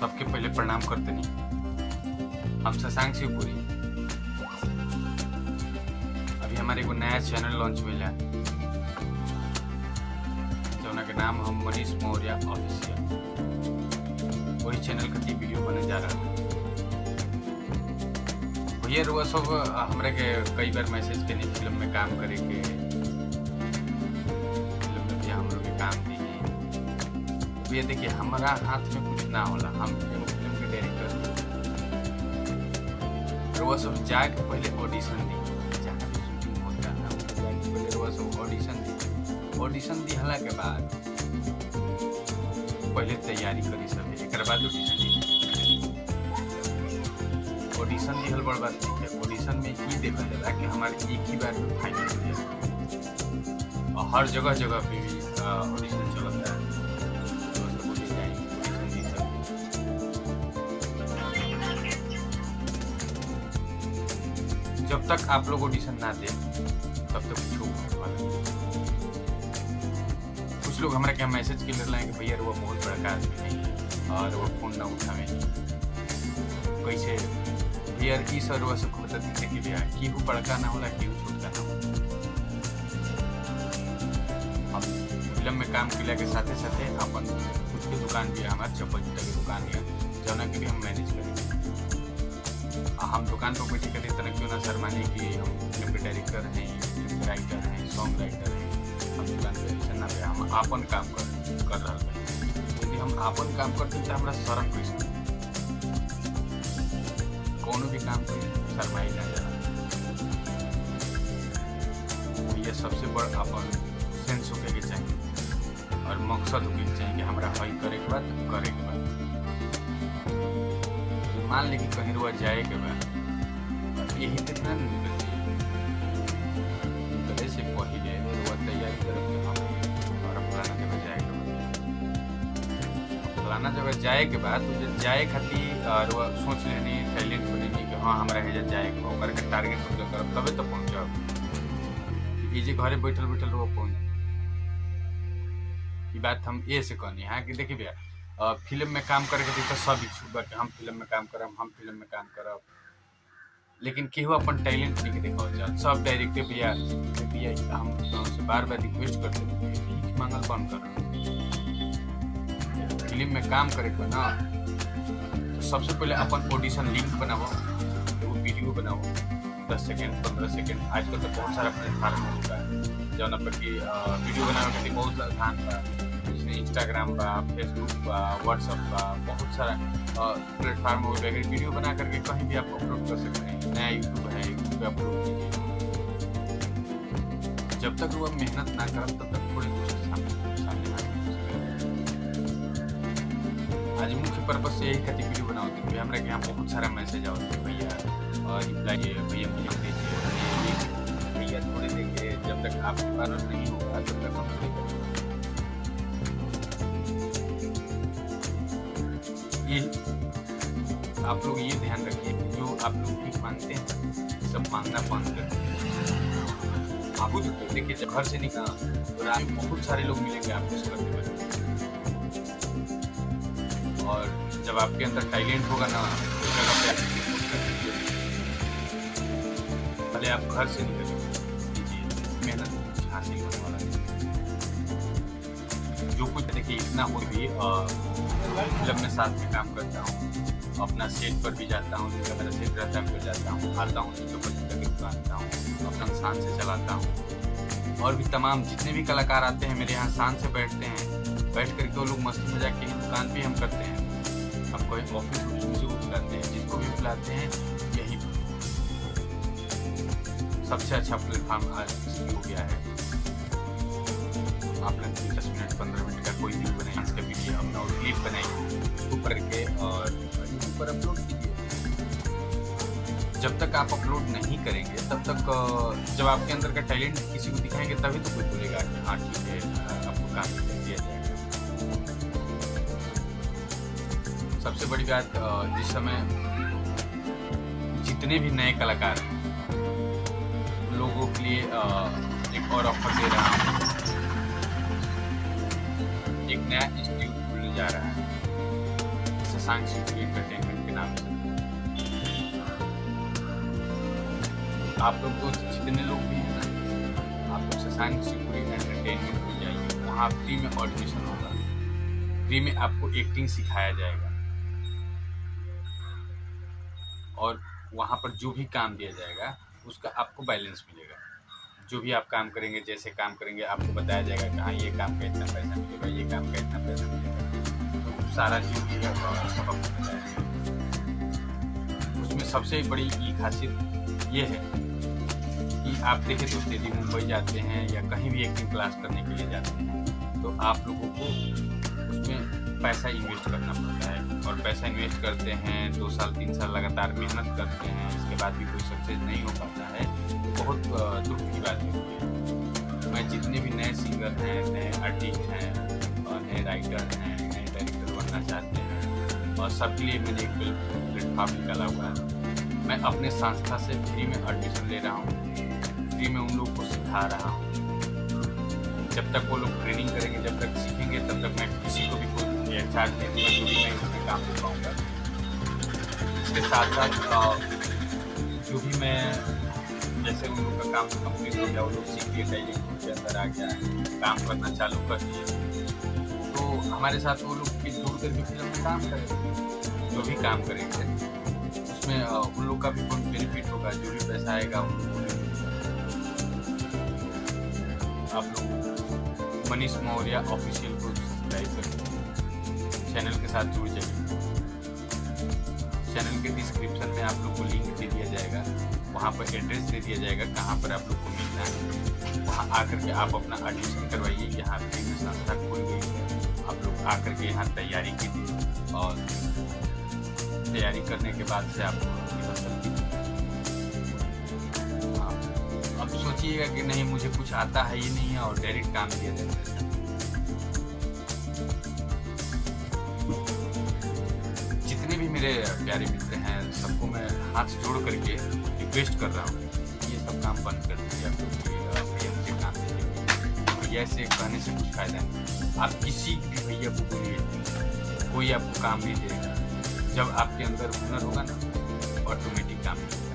सबके पहले प्रणाम करतनी। हम शशांक शिवपुरी। अभी हमारे एगो नया चैनल लॉन्च भइल है जौना के नाम हम मनीष मौर्य ऑफिशियल। वही चैनल खातिर वीडियो बने जा रहा है। भैया रुआ सब हमरा के कई बार मैसेज के नहीं फिल्म में काम करे के, फिल्म में भी हम लोग के काम दी। ये देखिए हमारा हाथ में कुछ ना होला, हम फिल्म के डायरेक्टर रुआ सब जाके पहले ऑडिशन दी। जहाँ भी शूटिंग होता है जाके पहले रुआ सब ऑडिशन दिहला के बाद पहले तैयारी करी सब, एक बाद ऑडिशन दिहल बड़ बात नहीं है। ऑडिशन में ही देखा जाला कि हमारे एक ही बार में फाइनल हो जाए और हर जगह जगह पे भी ऑडिशन चलता है। जब तक आप लोग ऑडिशन ना दे तब तक कुछ होने वाला नहीं। कुछ लोग हमारे क्या मैसेज के लिए कि भैया वो बहुत बड़ा आदमी नहीं और वो फोन ना उठावे कैसे भैया ई सर वो सबको बता दीजिए कि भैया केहू बड़का ना होला केहू छोटका ना होला। हम फिल्म में काम किया के साथे साथे अपन खुद के दुकान भी है, हमारे चप्पल जूता की दुकान है जौना के भी हम मैनेज करेंगे। हम दुकान पर बैठे कभी तरह क्यों ना शर्माने कि हम फिल्म के डायरेक्टर हैं, फिल्म के राइटर हैं, सॉन्ग राइटर हैं। हम दुकान पर ऐसा ना पे हम आपन काम कर रहा है। यदि हम आपन काम करते तो हमारा शर्म कैसे कोनो भी काम कर शर्माई ना जाना। ये सबसे बड़ अपन सेंस होके के चाहिए और मकसद होके के चाहिए कि हमारा हई करे के बाद करे के बाद। मान ली कि कहीं रुआ जाए के बाद यही तक ना निकले से पहले रुआ तैयारी करब के हम और फलाना जगह जाए के बाद, फलाना जगह जाए के बाद जाए खातिर रुआ सोच लेनी, टैलेंट बनेनी कि हाँ हमारा हेजा जाए के टारगेट पूरा करब तबे तो पहुँचब। ये जे घरे बैठल बैठल रुआ पहुँच ये बात हम ये से कहनी हाँ कि देखिए भैया फिल्म में काम करे के तो सब इच्छुक बा कि हम फिल्म में काम करब, हम फिल्म में काम करब, लेकिन केहू अपन टैलेंट नहीं दिखावल जाए। सब डायरेक्टर भैया हम से बार बार रिक्वेस्ट करते हैं मांगल बंद कर। फिल्म में काम करे के ना तो सबसे पहले अपन ऑडिशन लिंक बनाओ, वो वीडियो बनाओ 10 सेकेंड 15 सेकेंड। आजकल तो बहुत सारा प्लेटफार्म होता है जौना पर कि वीडियो बनाने के लिए बहुत आसान बा। इंस्टाग्राम बा, फेसबुक बा, व्हाट्सअप बा, बहुत सारा प्लेटफार्म हो गया। वीडियो बना करके कहीं भी आप अपलोड कर सकते हैं। नया यूट्यूब है, यूट्यूब पे अपलोड कीजिए। जब तक वो मेहनत ना करें तब तक थोड़ी दूसरे सामने आ सकते। आज मुख्य पर्पज से यही खातिर वीडियो बनाते हैं। हमारे यहाँ बहुत सारा मैसेज आते हैं भैया रिप्लाई भैया मुझे भेजिए, भैया थोड़ी देखिए। जब तक आपके पास नहीं होगा तब तक हम नहीं करेंगे। ये आप लोग ये ध्यान रखिए कि जो आप लोग ठीक मानते हैं सब मांगना बंद कर दीजिए। आप जो देखिए जब घर से निकला तो रात में बहुत सारे लोग मिलेंगे आपको इस करने वाले, और जब आपके अंदर टैलेंट होगा ना तो जगह पे पहले आप घर से निकल दीजिए, मेहनत कुछ हासिल होने वाला नहीं। जो कुछ देखिए इतना हो भी फिल्म में साथ में काम करता हूँ, अपना सेट पर भी जाता हूँ, जिसका मेरा सेट रहता है फिर जाता हूँ, खाता हूँ, चीज़ों पर दुकानता हूँ, अपना शान से चलाता हूँ। और भी तमाम जितने भी कलाकार आते हैं मेरे यहाँ शान से बैठते हैं, बैठ करके वो लोग मस्ती मजाक की दुकान भी हम करते हैं। हम कोई ऑफिस किसी को बुलाते हैं, जिसको भी बुलाते हैं यही सबसे अच्छा प्लेटफॉर्म आज हो गया है। आप लोग 10 मिनट 15 मिनट का कोई भी बनाइए, इसका वीडियो अपना क्लिप बनाइए, उसको करके और यूट्यूब पर अपलोड कीजिए। जब तक आप अपलोड नहीं करेंगे तब तक जब आपके अंदर का टैलेंट किसी को दिखाएंगे तभी तो कोई बोलेगा कि हाँ ठीक है आपको काम दिया जाएगा। सबसे बड़ी बात जिस समय जितने भी नए कलाकार हैं लोगों के लिए एक और ऑफर दे रहा हूँ। एक नया इंस्टीट्यूट खुलने जा रहा है शशांक शिवपुरी एंटरटेनमेंट के नाम से। आप लोग को जितने लोग भी हैं ना, आप लोग शशांक शिवपुरी एंटरटेनमेंट में जाइए, वहाँ फ्री में ऑडिशन होगा, फ्री में आपको एक्टिंग सिखाया जाएगा और वहाँ पर जो भी काम दिया जाएगा उसका आपको बैलेंस मिलेगा। जो भी आप काम करेंगे, जैसे काम करेंगे आपको बताया जाएगा कि हाँ ये काम का इतना पैसा मिलेगा, ये काम का इतना पैसा मिलेगा, तो सारा चीज़ भी सब आपको बताया जाएगा। उसमें सबसे बड़ी खासियत ये है कि आप देखें तो यदि मुंबई जाते हैं या कहीं भी एक्टिंग क्लास करने के लिए जाते हैं तो आप लोगों को उसमें पैसा इन्वेस्ट करना पड़ता है, और पैसा इन्वेस्ट करते हैं 2 साल 3 साल लगातार मेहनत करते हैं, इसके बाद भी कोई सक्सेस नहीं हो पाता है, तो बहुत दुख की बात होती है। मैं जितने भी नए सिंगर हैं, नए आर्टिस्ट हैं और नए राइटर हैं, नए डायरेक्टर बनना चाहते हैं, और सबके लिए मैंने एक प्लेटफॉर्म निकाला हुआ है। मैं अपने संस्था से फ्री में एडमिशन ले रहा हूँ, फ्री में उन लोगों को सिखा रहा हूँ। जब तक वो लोग ट्रेनिंग करेंगे, जब तक सीखेंगे, तब तक मैं किसी को भी कोई चार्ज नहीं दूंगा, जो भी मैं इसमें काम कर पाऊँगा। इसके साथ साथ जो भी मैं, जैसे उन लोग का काम कंप्लीट हो गया, वो लोग सीख के डायरेक्ट के अंदर आ गया, काम करना चालू कर दिए, तो हमारे साथ वो लोग फिर जुड़ कर भी फिल्म में काम करेंगे। जो भी काम करेंगे उसमें उन लोग का भी कोई बेनिफिट होगा, जो भी पैसा आएगा उन लोगों को। आप लोग मनीष मौर्य ऑफिशियल को सब्सक्राइब करें, चैनल के साथ जुड़ जाइए। चैनल के डिस्क्रिप्शन में आप लोग को लिंक दे दिया जाएगा, वहाँ पर एड्रेस दे दिया जाएगा कहाँ पर आप लोग को मिलना है। वहाँ आकर के आप अपना एडमिशन करवाइए। यहाँ फ्री में संस्था खोल गई है, आप लोग आकर के यहाँ तैयारी कीजिए, और तैयारी करने के बाद से आप अब सोचिएगा कि नहीं मुझे कुछ आता है ही नहीं है और डायरेक्ट काम दिया जाता है। जितने भी मेरे प्यारे मित्र हैं सबको मैं हाथ जोड़ करके रिक्वेस्ट कर रहा हूँ, ये सब काम बंद कर दीजिए। आप लोग मुझे काम दीजिए, भैया से कहने से कुछ फायदा नहीं। आप किसी भी भैया को बोलिए, कोई आपको काम नहीं देगा। जब आपके अंदर हुनर होगा ना, ऑटोमेटिक काम मिलेगा।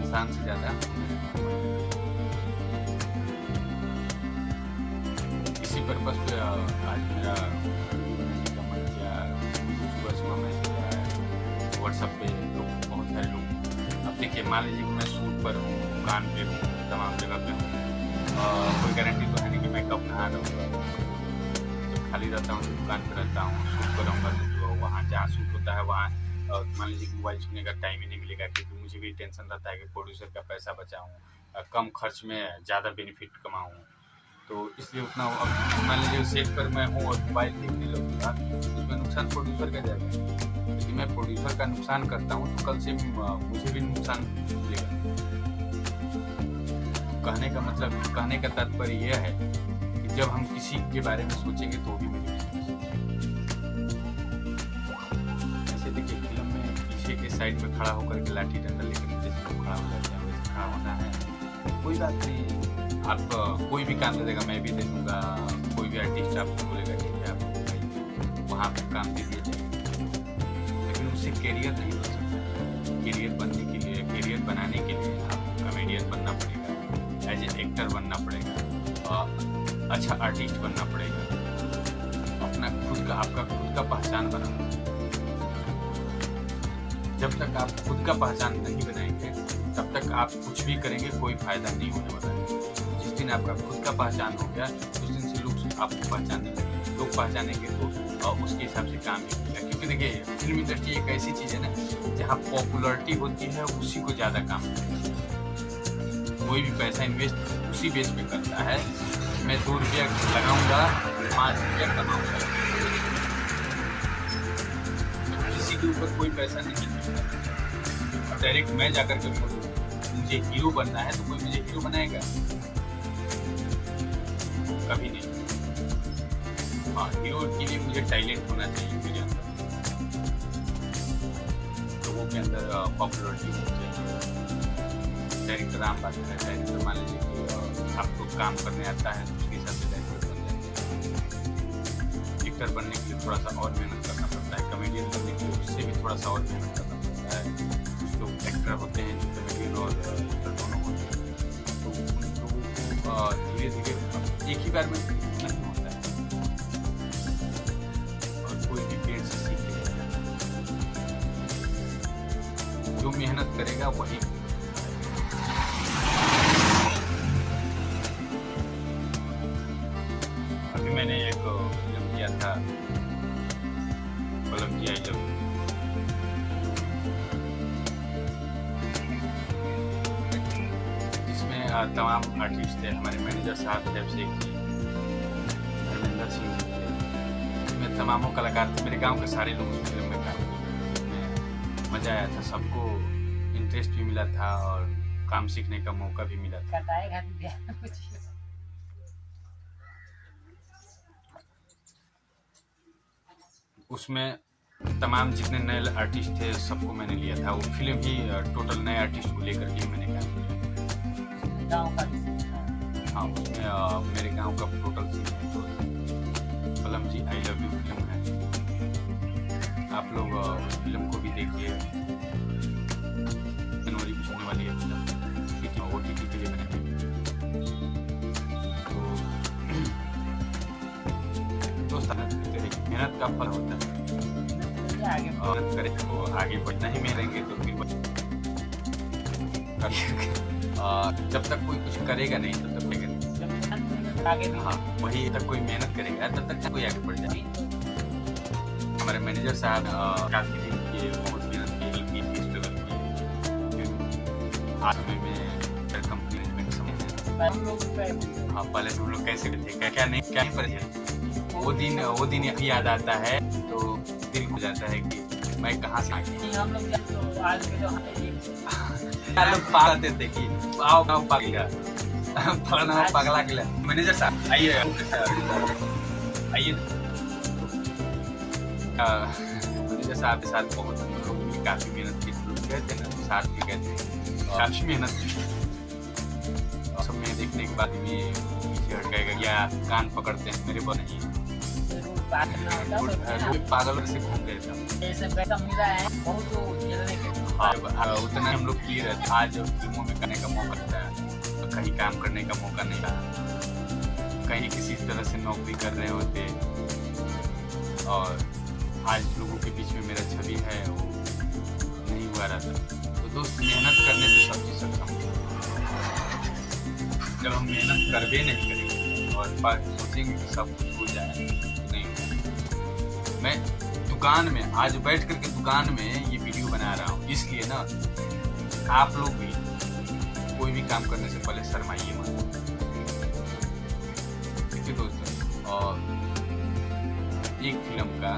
इंसान से ज़्यादा इसी पर्पस पे आज मेरा मन किया, सुबह मैसेज आया व्हाट्सएप पे, लोग बहुत सारे लोग। अब देखिए, मान लीजिए मैं शूट पर हूँ, दुकान पे हूँ, तमाम जगह पे हूँ, कोई गारंटी तो है नहीं कि मैं कब नहा रहूँगा। जब खाली रहता हूँ, दुकान पर रहता हूँ, शूट पर रहूँगा तो वहाँ जहाँ शूट होता है वहाँ मान लीजिए मोबाइल छूने का टाइम ही नहीं मिलेगा, क्योंकि मुझे भी टेंशन रहता है कि प्रोड्यूसर का पैसा बचाऊँ, कम खर्च में ज़्यादा बेनिफिट कमाऊँ। तो इसलिए उतना, अब मान लीजिए सेट पर मैं हूँ और मोबाइल देखने लगूँगा, उसमें नुकसान प्रोड्यूसर का जाएगा। यदि मैं प्रोड्यूसर का नुकसान करता हूँ तो कल से मुझे भी नुकसान मिलेगा। कहने का मतलब, कहने का तात्पर्य यह है कि जब हम किसी के बारे में सोचेंगे तो भी मेरी ऐसे देखिए, फिल्म में पीछे के साइड में खड़ा होकर के लाठी डंडा लेकर जैसे खड़ा हो जाते हैं वैसे खड़ा होना है, कोई बात नहीं। आप कोई भी काम दे देगा, मैं भी दे दूँगा, कोई भी आर्टिस्ट आपको बोलेगा ठीक है आप वहाँ पर काम दे दिया जाएगा, लेकिन उससे कैरियर नहीं बन सकता। कैरियर बनने के लिए, कैरियर बनाने के लिए आपको कॉमेडियन बनना पड़ेगा, एज ए एक्टर बनना पड़ेगा, अच्छा आर्टिस्ट बनना पड़ेगा, अपना खुद का, आपका खुद का पहचान बनाना। जब तक आप खुद का पहचान नहीं बनाएंगे तब तक आप कुछ भी करेंगे कोई फायदा नहीं होने वाला है। जिस दिन आपका खुद का पहचान हो गया उस दिन से लोग आपको पहचानने लगेंगे, लोग पहचानेंगे तो उसके हिसाब से काम भी होगा। क्योंकि देखिए, फिल्म इंडस्ट्री एक ऐसी चीज़ है ना, जहाँ पॉपुलरिटी होती है उसी को ज़्यादा काम होता है। कोई भी पैसा इन्वेस्ट उसी बेस पे करता है। मैं 2 रुपया लगाऊंगा, 5 रुपया कमाऊंगा, किसी के ऊपर कोई पैसा नहीं मिलता। डायरेक्ट मैं जाकर के बोलूँ मुझे हीरो बनना है तो कोई मुझे हीरो बनाएगा? कभी नहीं। हाँ, हीरो के लिए मुझे टैलेंट होना चाहिए मेरे अंदर, लोगों के अंदर पॉपुलरिटी होनी चाहिए। डायरेक्टर आम बात है, डायरेक्टर मान लीजिए कि आपको काम करने आता है तो उसके हिसाब से डायरेक्टर बन जाते हैं। एक्टर बनने के लिए थोड़ा सा और मेहनत करना पड़ता है, कॉमेडियन बनने के लिए उससे भी थोड़ा सा और मेहनत करना पड़ता है। कुछ लोग एक्टर होते हैं जो कॉमेडियन और एक्टर दोनों होते हैं, तो उन लोगों को धीरे धीरे एक ही बार में नहीं होता है, और कोई भी पेड़ से सीख लेगा। जो मेहनत करेगा वही। अभी मैंने एक फिल्म किया था पलम जी आई लव यू, जिसमें तमाम आर्टिस्ट थे, हमारे मैनेजर साहब थे, शेख जी, धर्मेंद्र सिंह जी थे, इसमें तमामों कलाकार थे, मेरे गांव के सारे लोग उस फिल्म में काम किए। उसमें मजा आया था, सबको इंटरेस्ट भी मिला था और काम सीखने का मौका भी मिला था। उसमें तमाम जितने नए आर्टिस्ट थे सबको मैंने लिया था। वो फिल्म ही टोटल नए आर्टिस्ट को लेकर के मैंने काम किया। हाँ, उसमें मेरे गांव का टोटल सीन है। पलम जी आई लव यू फिल्म है, आप लोग उस फिल्म को भी देखिए। जनवरी में होने वाली है फिल्म, OTT के लिए मैंने मेहनत का फल होता है, मेहनत करें तो आगे बढ़ना ही मिलेंगे। तो फिर जब तक कोई कुछ करेगा नहीं तब तक नहीं। हाँ, वही तक कोई मेहनत करेगा तब तक कोई आगे बढ़ जाएगी। हमारे मैनेजर साहब काफी दिन किए, बहुत मेहनत की, स्ट्रगल की। आज में कंपनी मैनेजमेंट समय हाँ, पहले हम लोग कैसे थे, क्या नहीं पर वो दिन याद आता है तो दिल हो जाता है कि मैं कहाँ से आ गया। हम लोग पागल थे कि आओ पागला फलाना पागला के। मैनेजर साहब आइए, मैनेजर साहब के साथ बहुत हम लोग भी काफी मेहनत की, गए थे ना साथ भी गए थे, काफी मेहनत की। सब में देखने के बाद भी पीछे हट गएगा या कान पकड़ते हैं, मेरे को नहीं पागल से घूम गए थे। उतना हम लोग किए रहते। आज फिल्मों में करने का मौका मिलता है, कहीं काम करने का मौका नहीं रहा, कहीं किसी तरह से नौकरी कर रहे होते, और आज लोगों के बीच में मेरा छवि है वो नहीं हुआ रहता। तो दोस्त, मेहनत करने से सब चीज सक्षम होता है। जब हम मेहनत करबे नहीं करेंगे और सोचेंगे कि सब कुछ हो जाए, नहीं होगा। मैं दुकान में आज बैठ करके दुकान में ये वीडियो बना रहा हूँ, इसलिए ना आप लोग भी कोई भी काम करने से पहले शर्माइए मत, ठीक है दोस्तों। और एक फिल्म का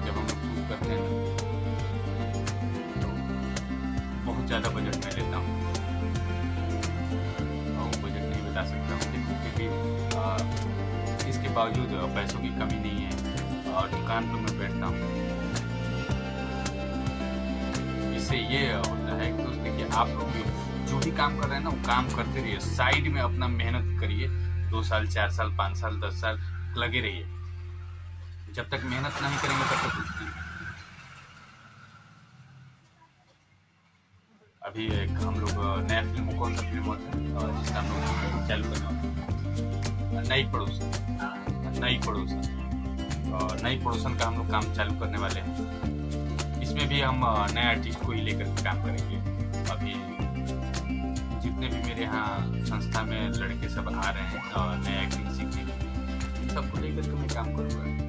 जब हम लोग शूट करते हैं ना तो बहुत ज़्यादा बजट मैं लेता हूँ, और वो बजट नहीं बता सकता हूँ, क्योंकि इसके बावजूद पैसों की कमी नहीं है और दुकान पर मैं बैठता हूँ। इससे ये होता है कि दोस्त देखिए, आप लोग भी जो भी काम कर रहे हैं ना वो काम करते रहिए, साइड में अपना मेहनत करिए, 2 साल 4 साल 5 साल 10 साल लगे रहिए। जब तक मेहनत नहीं करेंगे तब तक कुछ नहीं। अभी एक हम लोग नया फिल्म, कौन सा फिल्म होता है जिसका हम लोग चालू करना होता है, नई पड़ोसन का हम लोग काम चालू करने वाले हैं। इसमें भी हम नए आर्टिस्ट को ही लेकर के काम करेंगे। अभी जितने भी मेरे यहाँ संस्था में लड़के सब आ रहे हैं और नया एक्टिंग सीखने, सबको लेकर के मैं काम करूँगा।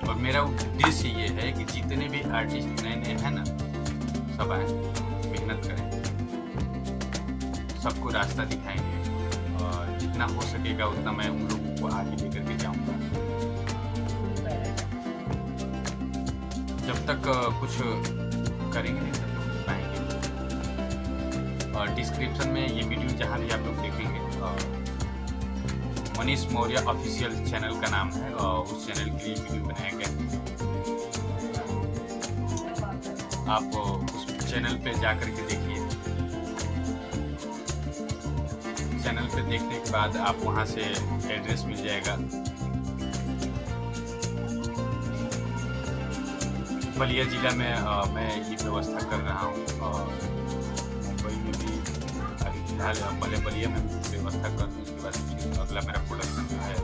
और मेरा उद्देश्य ये है कि जितने भी आर्टिस्ट नए नए हैं ना, सब आए, मेहनत करें, सबको रास्ता दिखाएंगे, और जितना हो सकेगा उतना मैं उन लोगों को आगे लेकर के जाऊंगा। जब तक कुछ करेंगे नहीं तब तक कुछ पाएंगे। और डिस्क्रिप्शन में ये वीडियो जहाँ भी आप लोग देखेंगे, मनीष मौर्य ऑफिशियल चैनल का नाम है, और उस चैनल के लिए वीडियो बनाया गया। आप उस चैनल पे जाकर के देखिए, चैनल पे देखने के बाद आप वहाँ से एड्रेस मिल जाएगा। बलिया जिला में मैं ये व्यवस्था कर रहा हूँ और मुंबई में भी अभी फिलहाल पहले बलिया में व्यवस्था कर दूँ, उसके बाद फिर अगला मेरा प्रोडक्शन जो है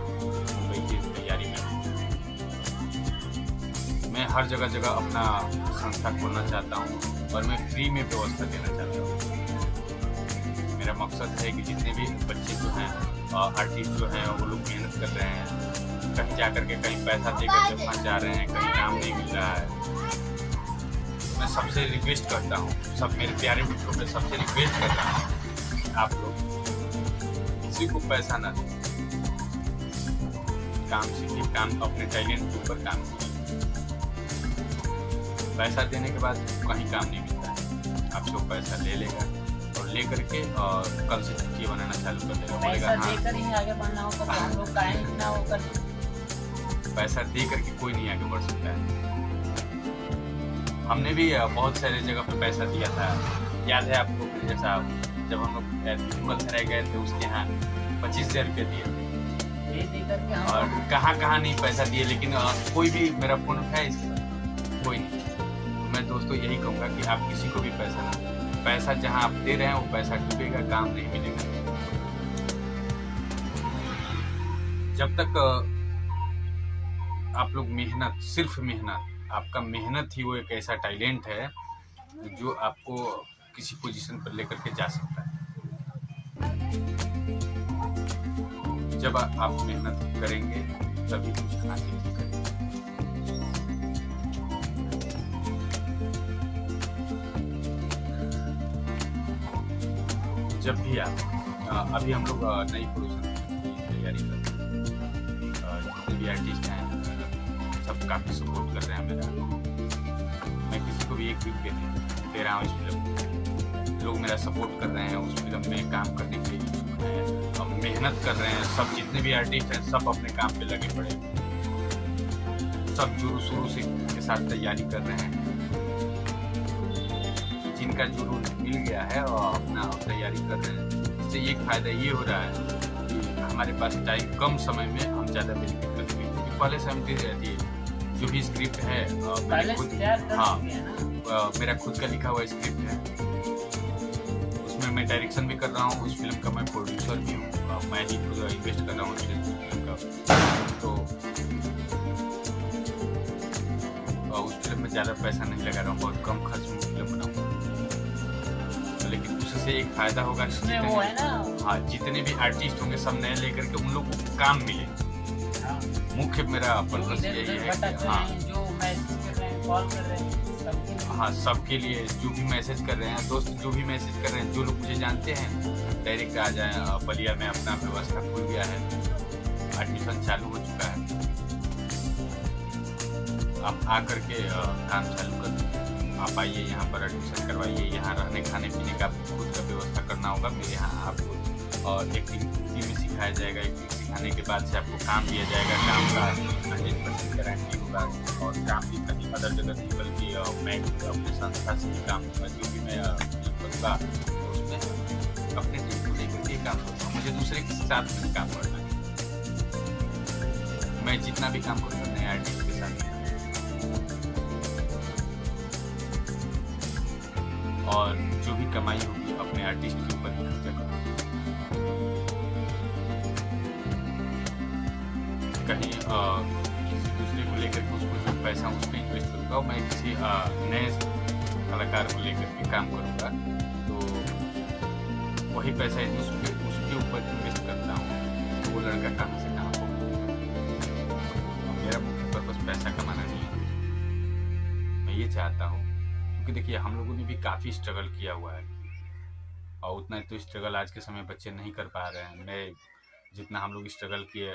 मुंबई की तैयारी में। मैं हर जगह जगह अपना संस्था खोलना चाहता हूँ और मैं फ्री में व्यवस्था देना चाहता हूँ। मेरा मकसद है कि जितने भी बच्चे जो हैं आर्टिस्ट जो हैं वो लोग मेहनत कर रहे हैं, कहीं जा कर के कहीं पैसा दे करके फंस जा रहे हैं, कहीं काम नहीं मिल रहा है। मैं सबसे रिक्वेस्ट करता हूँ, सब मेरे प्यारे मित्रों में सबसे रिक्वेस्ट करता हूँ, आप लोग किसी को पैसा ना दें, काम सीखिए, काम अपने टैलेंट के ऊपर काम कीजिए। पैसा देने के बाद कहीं काम नहीं मिलता है, आपसे पैसा ले लेगा और ले करके और कल से चीज़ बनाना चालू कर देगा। पैसा देकर ही आगे बढ़ना होगा तो हम लोग काहे इतना होकर। पैसा दे करके कोई नहीं आगे बढ़ सकता है। हमने भी बहुत सारे जगह पे पैसा दिया था, याद है आपको? जैसा जब हम लोग मुगलसराय गए थे, उसके यहाँ 25,000 रुपये दिए और कहाँ नहीं पैसा दिए, लेकिन कोई भी मेरा फोन उठाया इसके साथ कोई नहीं। मैं दोस्तों यही कहूँगा कि आप किसी को भी पैसा ना दें। पैसा जहाँ आप दे रहे हैं वो पैसा डूबेगा, काम नहीं मिलेगा। जब तक आप लोग मेहनत, सिर्फ मेहनत, आपका मेहनत ही वो एक ऐसा टैलेंट है जो आपको किसी पोजीशन पर लेकर के जा सकता है। जब आप मेहनत करेंगे तभी कुछ हासिल करेंगे। जब भी आप अभी हम लोग नई प्रोडक्शन की तैयारी कर रहे हैं, जितने भी आर्टिस्ट हैं सब काफ़ी सपोर्ट कर रहे हैं मेरा। मैं किसी को भी एक भी दे रहा हूँ इस फिल्म में, लोग मेरा सपोर्ट कर रहे हैं, उस फिल्म में काम करने के लिए इच्छुक हैं, अब मेहनत कर रहे हैं। सब जितने भी आर्टिस्ट हैं सब अपने काम पे लगे पड़े, सब शुरू से के साथ तैयारी कर रहे हैं। जिनका जुनून मिल गया है और अपना तैयारी कर रहे हैं, इससे एक फायदा ये हो रहा है कि हमारे पास टाइम कम समय में हम ज़्यादा बेनिफिट करेंगे। क्योंकि पहले से हम रहती है जो भी स्क्रिप्ट है मेरा खुद का लिखा हुआ स्क्रिप्ट है, उसमें मैं डायरेक्शन भी कर रहा हूँ, उस फिल्म का मैं प्रोड्यूसर भी हूँ, मैं ही खुद इन्वेस्ट कर रहा हूँ फिल्म का। तो उस फिल्म में ज़्यादा पैसा नहीं लगा रहा हूँ, बहुत कम खर्च में फिल्म बनाऊँगा। लेकिन उससे एक फायदा होगा जितने भी आर्टिस्ट होंगे सब नए लेकर के उन लोगों को काम मिले। मुख्य मेरा पर्पस यही है कि जो मैसेज कर रहे हैं, कॉल कर रहे हैं, सबके लिए जो भी मैसेज कर रहे हैं, दोस्त जो भी मैसेज कर रहे हैं, जो लोग मुझे जानते हैं डायरेक्ट आ जाए। बलिया में अपना व्यवस्था खुल गया है, एडमिशन चालू हो चुका है, आप आ करके काम चालू कर, आप आइए यहाँ पर एडमिशन करवाइए। यहाँ रहने खाने पीने का खुद का व्यवस्था करना होगा मेरे यहाँ आपको, और एक्टिंग फ्री में सिखाया जाएगा। एक्टिंग सिखाने के बाद से आपको काम दिया जाएगा, काम का 100% गारंटी होगा और काम भी कहीं अदर जगह नहीं बल्कि मैं अपने संस्था से ही काम करूँगा। जो भी मैं करूँगा उसमें अपने टीम को लेकर के काम करूँगा, मुझे दूसरे के साथ में काम करना है। मैं जितना भी काम करूँगा नए आर्टिस्ट के साथ, और जो भी कमाई होगी अपने आर्टिस्ट के ऊपर ही खर्चा करूँगा। कहीं किसी दूसरे को लेकर के उसको जो पैसा उस पर इन्वेस्ट करूँगा, मैं किसी नए कलाकार को लेकर के काम करूँगा तो वही पैसा उसके ऊपर इन्वेस्ट करता हूँ, तो वो लड़का कहाँ से कहाँ पहुँचेगा। मेरा मुख्य पर्पस पैसा कमाना नहीं है, मैं ये चाहता हूँ। क्योंकि देखिए हम लोगों ने भी काफ़ी स्ट्रगल किया हुआ है और उतना तो स्ट्रगल आज के समय बच्चे नहीं कर पा रहे हैं। मैं जितना हम लोग स्ट्रगल किए,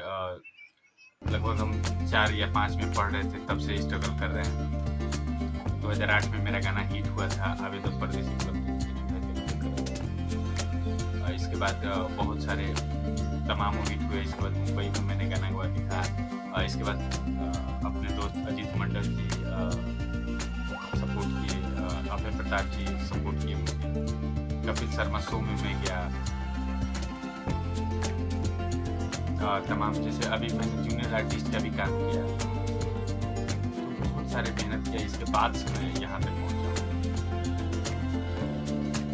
लगभग हम 4 या 5 में पढ़ रहे थे तब से स्ट्रगल कर रहे हैं। 2008 में मेरा गाना हिट हुआ था, आवेदन परदेसी क्लब। इसके बाद बहुत सारे तमाम हिट हुए। इसके बाद मुंबई में मैंने गाना हुआ लिखा। इसके बाद अपने दोस्त अजीत मंडल जी सपोर्ट किए, अभय प्रताप जी सपोर्ट किए मुझे, कपिल शर्मा शो में मैं गया, तमाम, जैसे अभी मैंने जूनियर आर्टिस्ट का भी काम किया, तो बहुत सारे मेहनत किया, इसके बाद से मैं यहाँ तक पहुँचा हूँ।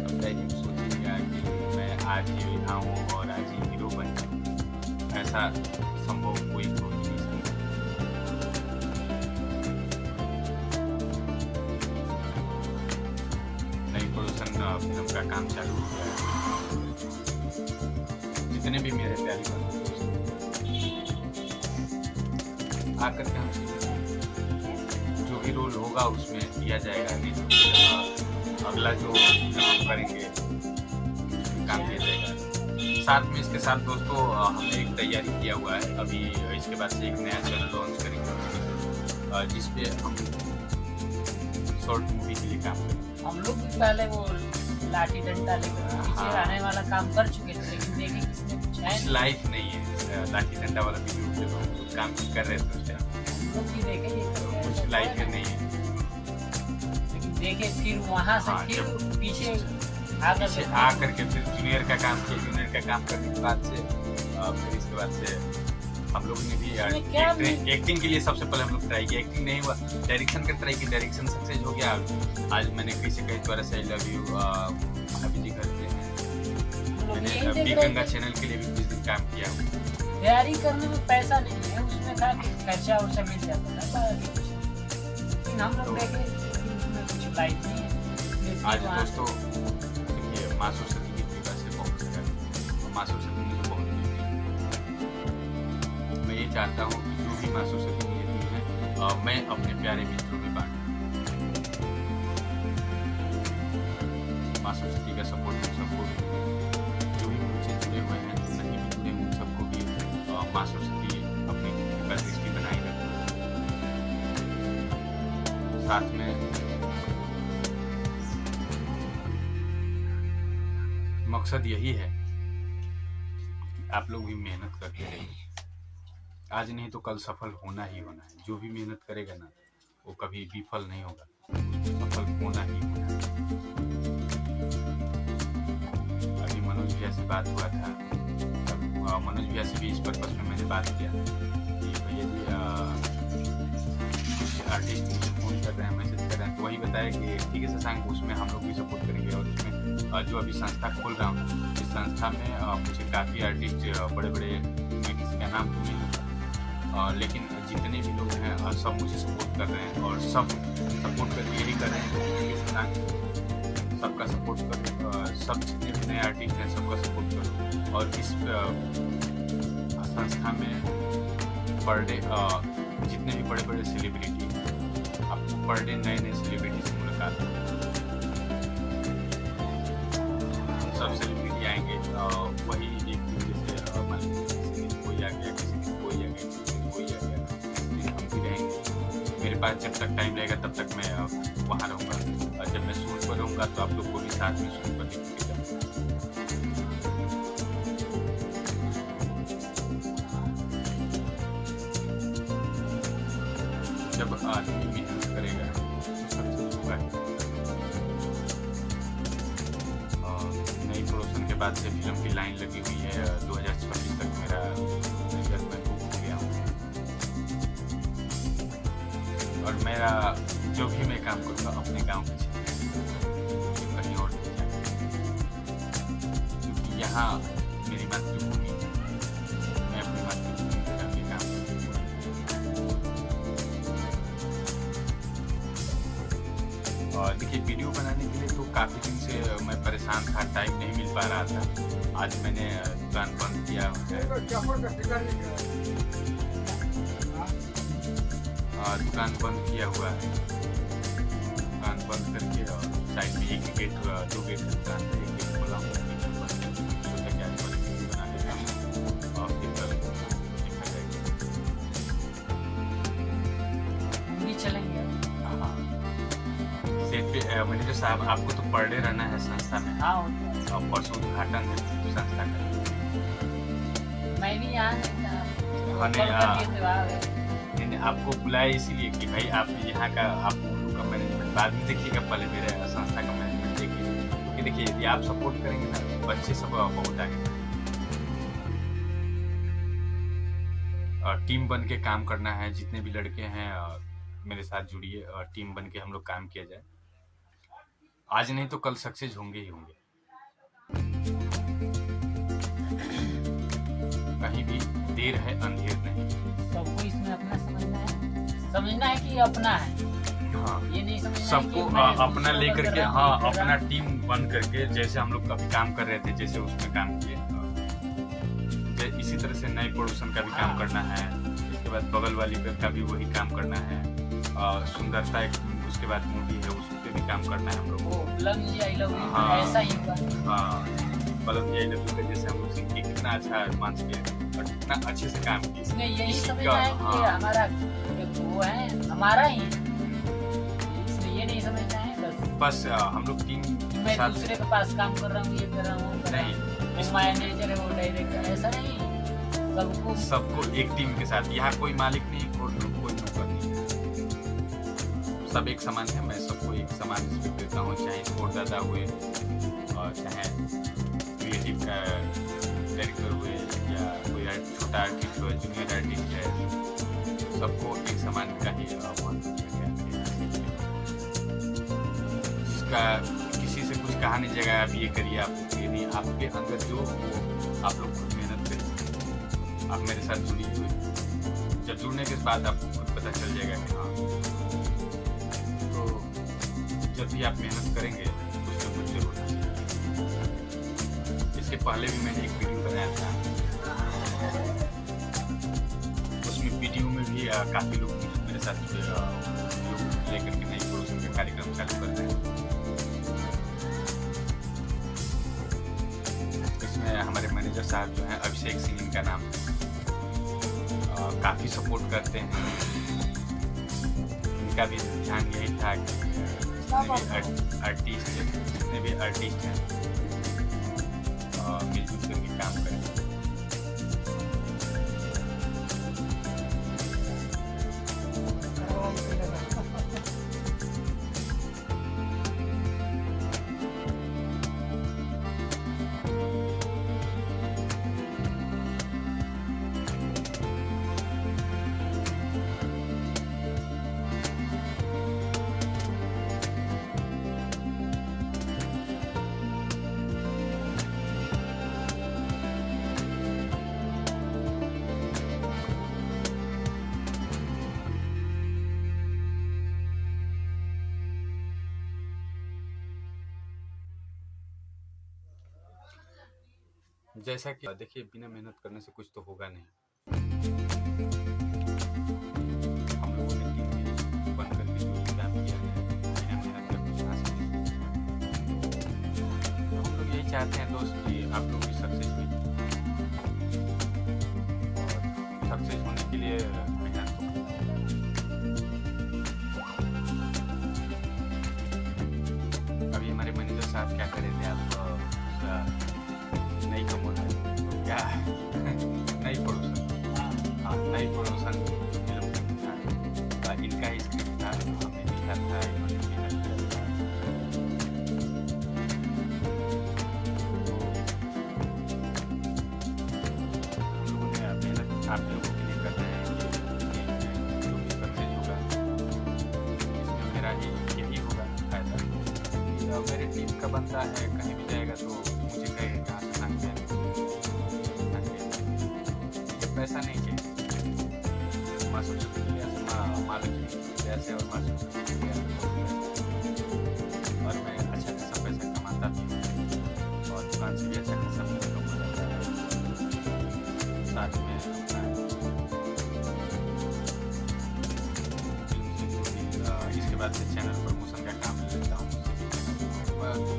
अब मैं सोचिएगा कि मैं आज ही आऊँ और आज ही हीरो बन जाऊँ, ऐसा संभव कोई हो ही नहीं सकता। नई प्रोडक्शन फिल्म का काम चालू हो गया है। जितने भी मेरे प्यारे बंधु आकर के हम जो भी रोल होगा उसमें दिया जाएगा, नहीं तो फिर अगला जो हम करेंगे उसमें काम दिया जाएगा। साथ में इसके साथ दोस्तों हमने एक तैयारी किया हुआ है, अभी इसके बाद से एक नया चैनल लॉन्च करेंगे जिसपे हम शॉर्ट मूवी के लिए काम करेंगे। हम लोग भी पहले वो लाठी डंडा लेकर पीछे रहने वाला काम कर चुके थे, लेकिन देखे किसने कुछ है नहीं। लाइफ नहीं है लाठी डंडा वाला वीडियो पे हम लोग काम कर रहे थे उस टाइम, हम लोग भी देखे ये तो कुछ लाइफ है नहीं है। लेकिन देखे फिर वहाँ से हाँ, फिर जब पीछे पीछे आ करके फिर जूनियर का काम किया, जूनियर का काम करने के बाद से फिर इसके बाद से हम लोग ने भी एक्टिंग के लिए सबसे पहले हम लोग ट्राई किया, एक्टिंग नहीं हुआ, डायरेक्शन का ट्राई किया, डायरेक्शन सक्सेस हो गया। आज मैंने किसी कहीं द्वारा से आई लव यू अभी जी करते हैं, मैंने बी गंगा चैनल के लिए भी कुछ दिन काम किया। तैयारी करने में पैसा नहीं है, उसमें था कि खर्चा वर्चा मिल जाता था, लेकिन हम लोग देखे उसमें कुछ लाइफ नहीं है। आज दोस्तों देखिए माँ सरस्वती की कृपा से बहुत सारा माँ सरस्वती मुझे बहुत देती है। मैं ये चाहता हूँ कि जो भी माँ सरस्वती मुझे दी है मैं अपने प्यारे मित्रों में बांटूं। माँ सरस्वती का सपोर्ट हम सबको भी, जो भी मुझसे जुड़े हुए हैं जो नहीं भी जुड़े उन सबको भी माँ सरस्वती अपनी कृपा दृष्टि बनाए रखे। साथ में मकसद यही है कि आप लोग भी मेहनत करते रहिए, आज नहीं तो कल सफल होना ही होना है। जो भी मेहनत करेगा ना वो कभी विफल नहीं होगा, सफल होना ही होना है। अभी मनोज भैया से बात हुआ था, मनोज भैया से भी इस पर्पस में मैंने बात किया कि भैया जी कुछ आर्टिस्ट मुझे फोन कर रहे हैं, मैसेज कर रहे हैं, तो वही बताया कि ठीक है शशांक, उसमें हम लोग भी सपोर्ट करेंगे। और उसमें जो अभी संस्था खोल रहा हूँ, इस संस्था में मुझे काफ़ी आर्टिस्ट बड़े बड़े, मैं किसी का नाम तो नहीं, लेकिन जितने भी लोग हैं सब मुझे सपोर्ट कर रहे हैं और सब सपोर्ट कर यही कर रहे हैं सबका सपोर्ट करो, सब जितने भी नए आर्टिस्ट हैं सबका सपोर्ट करो। और इस संस्था में पर डे जितने भी बड़े बड़े सेलिब्रिटी, आपको पर डे नए नए सेलिब्रिटी से मुलाकात होगी। सब सेलिब्रिटी आएंगे, वही एक दूसरे से मान लीजिए कोई आ गया, किसी दिन कोई आ गया, किसी दिन कोई आ गया, हम भी रहेंगे। मेरे पास जब तक टाइम रहेगा तब तक मैं वहाँ रहूँगा, और जब मैं शूट पर रहूँगा तो आप लोग को भी साथ में शूट पर देखेंगे। जब आदमी मेहनत करेगा तो सक्सेस होगा। नई प्रोडक्शन के बाद से फिल्म की लाइन लगी हुई है, 2026 तक मेरा रिजल्ट में बुक हो गया हूँ। और मेरा जो भी मैं काम करूँगा अपने गांव के क्षेत्र में, कहीं और नहीं जाएगा, क्योंकि यहाँ मेरी मातृभूमि है, मैं अपनी मातृभूमि में जाके काम करूँगा। और देखिए वीडियो बनाने के लिए तो काफ़ी दिन से मैं परेशान था, टाइम नहीं मिल पा रहा था। आज मैंने दुकान बंद किया है, दुकान बंद किया हुआ है, दुकान बंद करके और साइड में एक गेट, 2 गेट दुकान है, एक गेट खोला हूँ, सोचा कि आज वीडियो बना लेता हूँ और फिर कल देखा जाएगा। भी चलेंगे। हाँ, सेट पे मैनेजर साहब, आपको तो पर डे रहना है संस्था में। हाँ, और परसों उद्घाटन है संस्था का। मैं भी यहाँ नहीं, आपको बुलाया इसीलिए कि भाई आप यहाँ का, आप लोग का मैनेजमेंट बाद में देखिएगा, पहले मेरे संस्था का मैनेजमेंट देखिए, क्योंकि देखिए यदि आप सपोर्ट करेंगे ना बच्चे सब बहुत आगे। टीम बन के काम करना है। जितने भी लड़के हैं मेरे साथ जुड़िए, टीम बन के हम लोग काम किया जाए। आज नहीं तो कल सक्सेस होंगे ही होंगे। कहीं भी देर है अंधेर नहीं। सबको इसमें अपना समझना है कि अपना है। हाँ, ये नहीं समझना है सबको कि मैं अपना दूसरों लेकर का के, कर रहा हाँ, हूँ, अपना टीम बन करके, जैसे हम लोग कभी काम कर रहे थे, जैसे उसमें काम किए, इसी तरह से नए पड़ोसन का भी काम करना है। इसके बाद बगल वाली का भी वही काम करना है। सुंदरता एक, उसके बाद मूवी है, उस पे भी काम करना है हम लोग को। हाँ, ऐसा ही हुआ। हाँ, बलम यही लग रहा है, जैसे हम लोग सीख के कितना अच्छा रोमांच किया और कितना अच्छे से काम किया। इसमें यही इसी समझना का, है कि हाँ, हमारा वो है, हमारा ही है। इसमें ये नहीं समझना है बस हम लोग टीम के मैं साथ दूसरे के पास काम कर रहा हूँ, ये कर रहा हूँ, नहीं, वो मैनेजर है, वो डायरेक्टर, ऐसा नहीं। सबको एक टीम के साथ, यहाँ कोई मालिक नहीं, कोई नौकर नहीं है। सब एक समान है। मैं सबको एक समान रिस्पेक्ट देता हूँ, चाहे स्पोर्ट दादा हुए और चाहे क्रिएटिव का डायरेक्टर हुए या कोई छोटा आर्टिस्ट हो, जूनियर आर्टिस्ट है, सबको एक समान का ही जिसका किसी से कुछ कहा नहीं जाएगा आप ये करिए, आप ये नहीं, आपके अंदर जो हो आप लोग खुद मेहनत करिए। आप मेरे साथ जुड़िए हुए, जब जुड़ने के बाद आपको खुद पता चल जाएगा कि हाँ, तो जब भी आप मेहनत करेंगे कुछ न कुछ जरूर होगा। इसके पहले भी मैंने एक वीडियो बनाया था, उसमें वीडियो में भी काफ़ी लोग मेरे साथ जुड़े, लोग लेकर के नई पड़ोसन के कार्यक्रम चालू कर रहे हैं। इसमें हमारे मैनेजर साहब जो हैं, अभिषेक सिंह इनका नाम, काफ़ी सपोर्ट करते हैं। इनका भी ध्यान यही था कि जितने भी आर्टिस्ट हैं मिलजुल करके काम करें। जैसा कि देखिए, बिना मेहनत करने से कुछ तो होगा नहीं। हम लोगों ने टीम में बन करके जो भी काम किया है, बिना मेहनत के कुछ हासिल नहीं किया। तो हम लोग यही चाहते हैं दोस्त कि आप लोग भी सक्सेस हुई, और सक्सेस होने के लिए मेहनत हो। अभी हमारे मैनेजर साहब क्या करे थे, आप नहीं कम होता है तो क्या नई पड़ोसन, हाँ, नई पड़ोसन इनका ही स्क्रिप्ट था, हमने लिखा था, इन्होंने मेहनत किया था। हम लोगों ने मेहनत आप लोगों के लिए कर रहे हैं, जो भी सक्सेस होगा इसमें मेरा ही यही होगा फायदा। मेरे टीम का बंदा है, कहीं भी जाएगा तो मुझे कहेगा कहाँ से नाम किया, पैसा नहीं चाहिए। माँ सरस्वती की दया से, माँ लक्ष्मी की दया से और माँ सरस्वती की दया से, और मैं अच्छा खासा पैसा कमाता भी हूँ और दुकान से भी अच्छा खासा पैसा कमा जाता है। साथ में इसके बाद से चैनल प्रमोशन का काम लेता हूँ। तो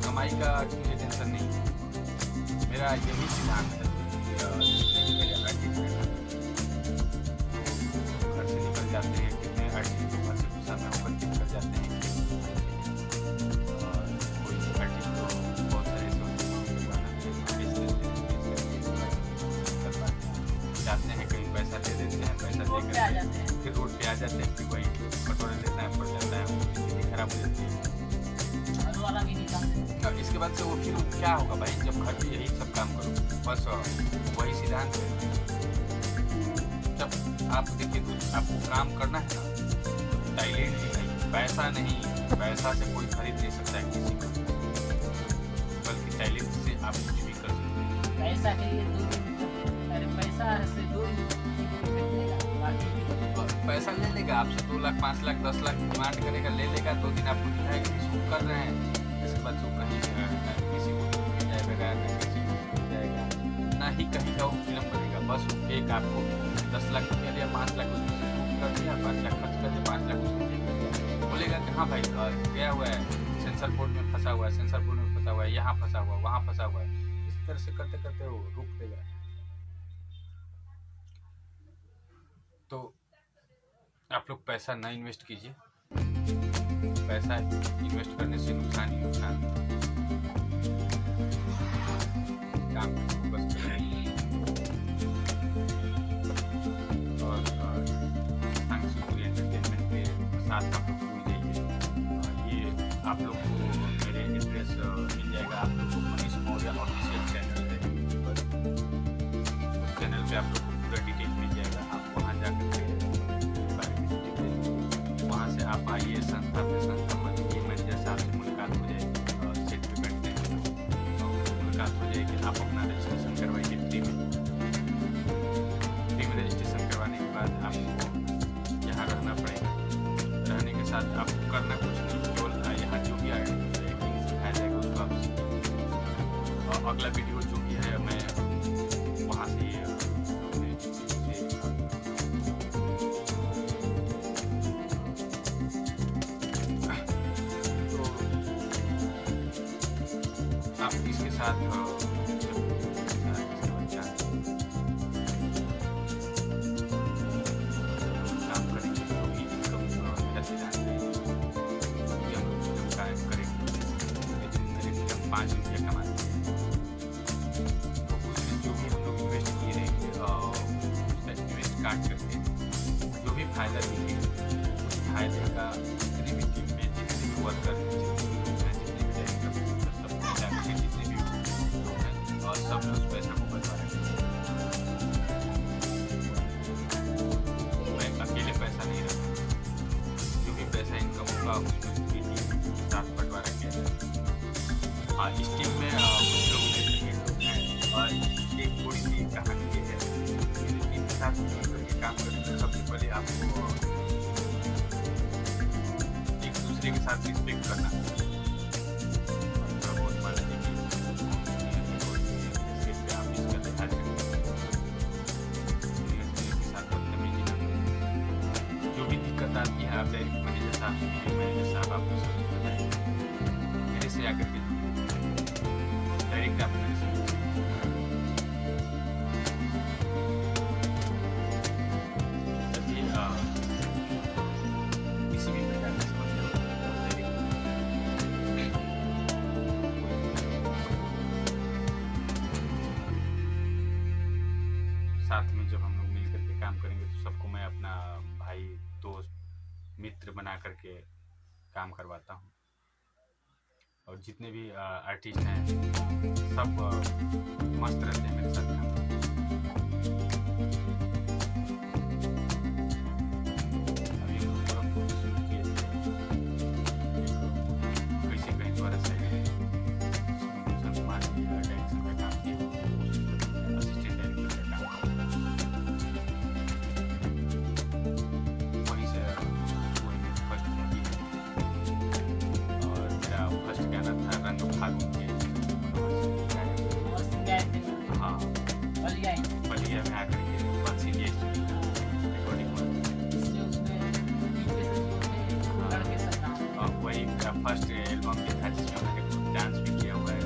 कमाई का मुझे टेंशन नहीं है, मेरा यही सिद्धांत है। मेरे आर्टिस्ट हैं, घर से निकल जाते हैं, कितने आर्टिस्ट तो घर से गुस्सा में होकर के निकल जाते हैं, और कोई आर्टिस्ट तो बहुत सारे ऐसे होते जाते हैं, कहीं पैसा दे देते हैं, पैसा देकर फिर रोड पे आ जाते हैं, फिर वही कटोरे लेना पड़ जाता है, वो स्थिति खराब हो जाती है। इसके बाद से वो फिर क्या होगा भाई, जब घर पे यही सब काम करो, बस वही सिद्धांत है। जब आप देखिए, तो आपको काम करना है ना, तो टैलेंट दिखाइए, पैसा नहीं। पैसा से कोई खरीद नहीं सकता है किसी को, बल्कि टैलेंट से आप कुछ भी कर सकते हैं। पैसा के लिए अरे पैसा से दूर और पैसा ले लेगा आपसे, 2 लाख 5 लाख 10 लाख डिमांड करेगा, ले लेगा, 2 दिन आपको दिखाएगा कि शूट कर रहे हैं, इसके बाद वो कहीं किसी को मिल जाएगा, ना किसी को मिल जाएगा, ना ही कहीं का वो फिल्म करेगा। बस एक आपको 10 लाख रुपया लिया, 5 लाख उसमें से शूट कर दिया, 5 लाख खर्च कर दिया, 5 लाख उसको दे दिया, बोलेगा कि हाँ भाई गया हुआ है, सेंसर बोर्ड में फंसा हुआ है, सेंसर बोर्ड में फंसा हुआ है, यहाँ फंसा हुआ है, वहाँ फंसा हुआ है। इस तरह से करते करते वो रुक देगा। तो आप लोग पैसा ना इन्वेस्ट कीजिए, पैसा इन्वेस्ट करने से नुकसान ही नुकसान। काम पे फोकस करिए और सांग एंटरटेनमेंट के साथ आप लोग जुड़ जाइए। ये आप लोग को मेरे एड्रेस मिल जाएगा, आप लोग को मनीष मौर्य ऑफिशियल चैनल है यूट्यूब पर, उस चैनल पे आप लोग को पूरा डिटेल मिल जाएगा। आप वहाँ जाकर के वहाँ से आप आइए, संस्था पे संस्था मत मैनेजर साहब से मुलाकात हो जाएगी, सीट पे बैठते हैं तो मुलाकात हो जाएगी। आप अपना रजिस्ट्रेशन करवाइए फ्री में रजिस्ट्रेशन करवाने के बाद आपको यहाँ रहना पड़ेगा। रहने के साथ आपको करना कुछ नहीं, केवल यहाँ जो भी एडिटिंग सिखाया जाएगा उसको आप सीखिए। और अगला वीडियो जो भी है मैं वहाँ से आप इसके साथ काम करेंगे तो भी इनकम मेरा सिद्धांत है कि हम लोग इनकम कायम करेंगे। लेकिन मेरे इनकम 5 रुपये कमाते हैं, तो उसमें जो भी हम लोग इन्वेस्ट किए रहेंगे उसका इन्वेस्ट काट करके जो भी फायदा दिखेगा, उस फायदे का जितनी भी टीम में जितने भी वर्कर और सब लोग उस पैसा को बचा रहे हैं। मैं अकेले पैसा नहीं रखा, जो भी पैसा इनकम होगा उसमें पूरी टीम के साथ बंटवारा किया जाए। हाँ, इस टीम में कुछ लोग लोग हैं और एक थोड़ी सी कहानी ये है, मेरी टीम के साथ मिलकर के काम करने में सबसे पहले आपको एक दूसरे के साथ रिस्पेक्ट करना आती है। आप डायरेक्ट मैनेजर साहब से मिलिए, मैनेजर साहब आपको सब चीज़ बताएंगे। मेरे से आकर के डायरेक्ट आप मेरे से किसी भी प्रकार की समस्या हो साथ में जब हम लोग मिल करके काम करेंगे तो सबको मैं अपना भाई दोस्त मित्र बना करके काम करवाता हूँ। और जितने भी आर्टिस्ट हैं सब मस्त रहते हैं मेरे साथ काम। अभी थोड़ा फोटो शूट किए थे, कैसे कहीं द्वारा से डायरेक्शन में काम किया, असिस्टेंट डायरेक्टर का काम वहीं से फर्स्ट मूवी है। और मेरा फर्स्ट गाना था रंग फागुन के, हाँ बलिया में आकर के बंसी रिकॉर्डिंग और वही मेरा फर्स्ट एल्बम भी था जिसमें मैंने डांस भी किया हुआ है।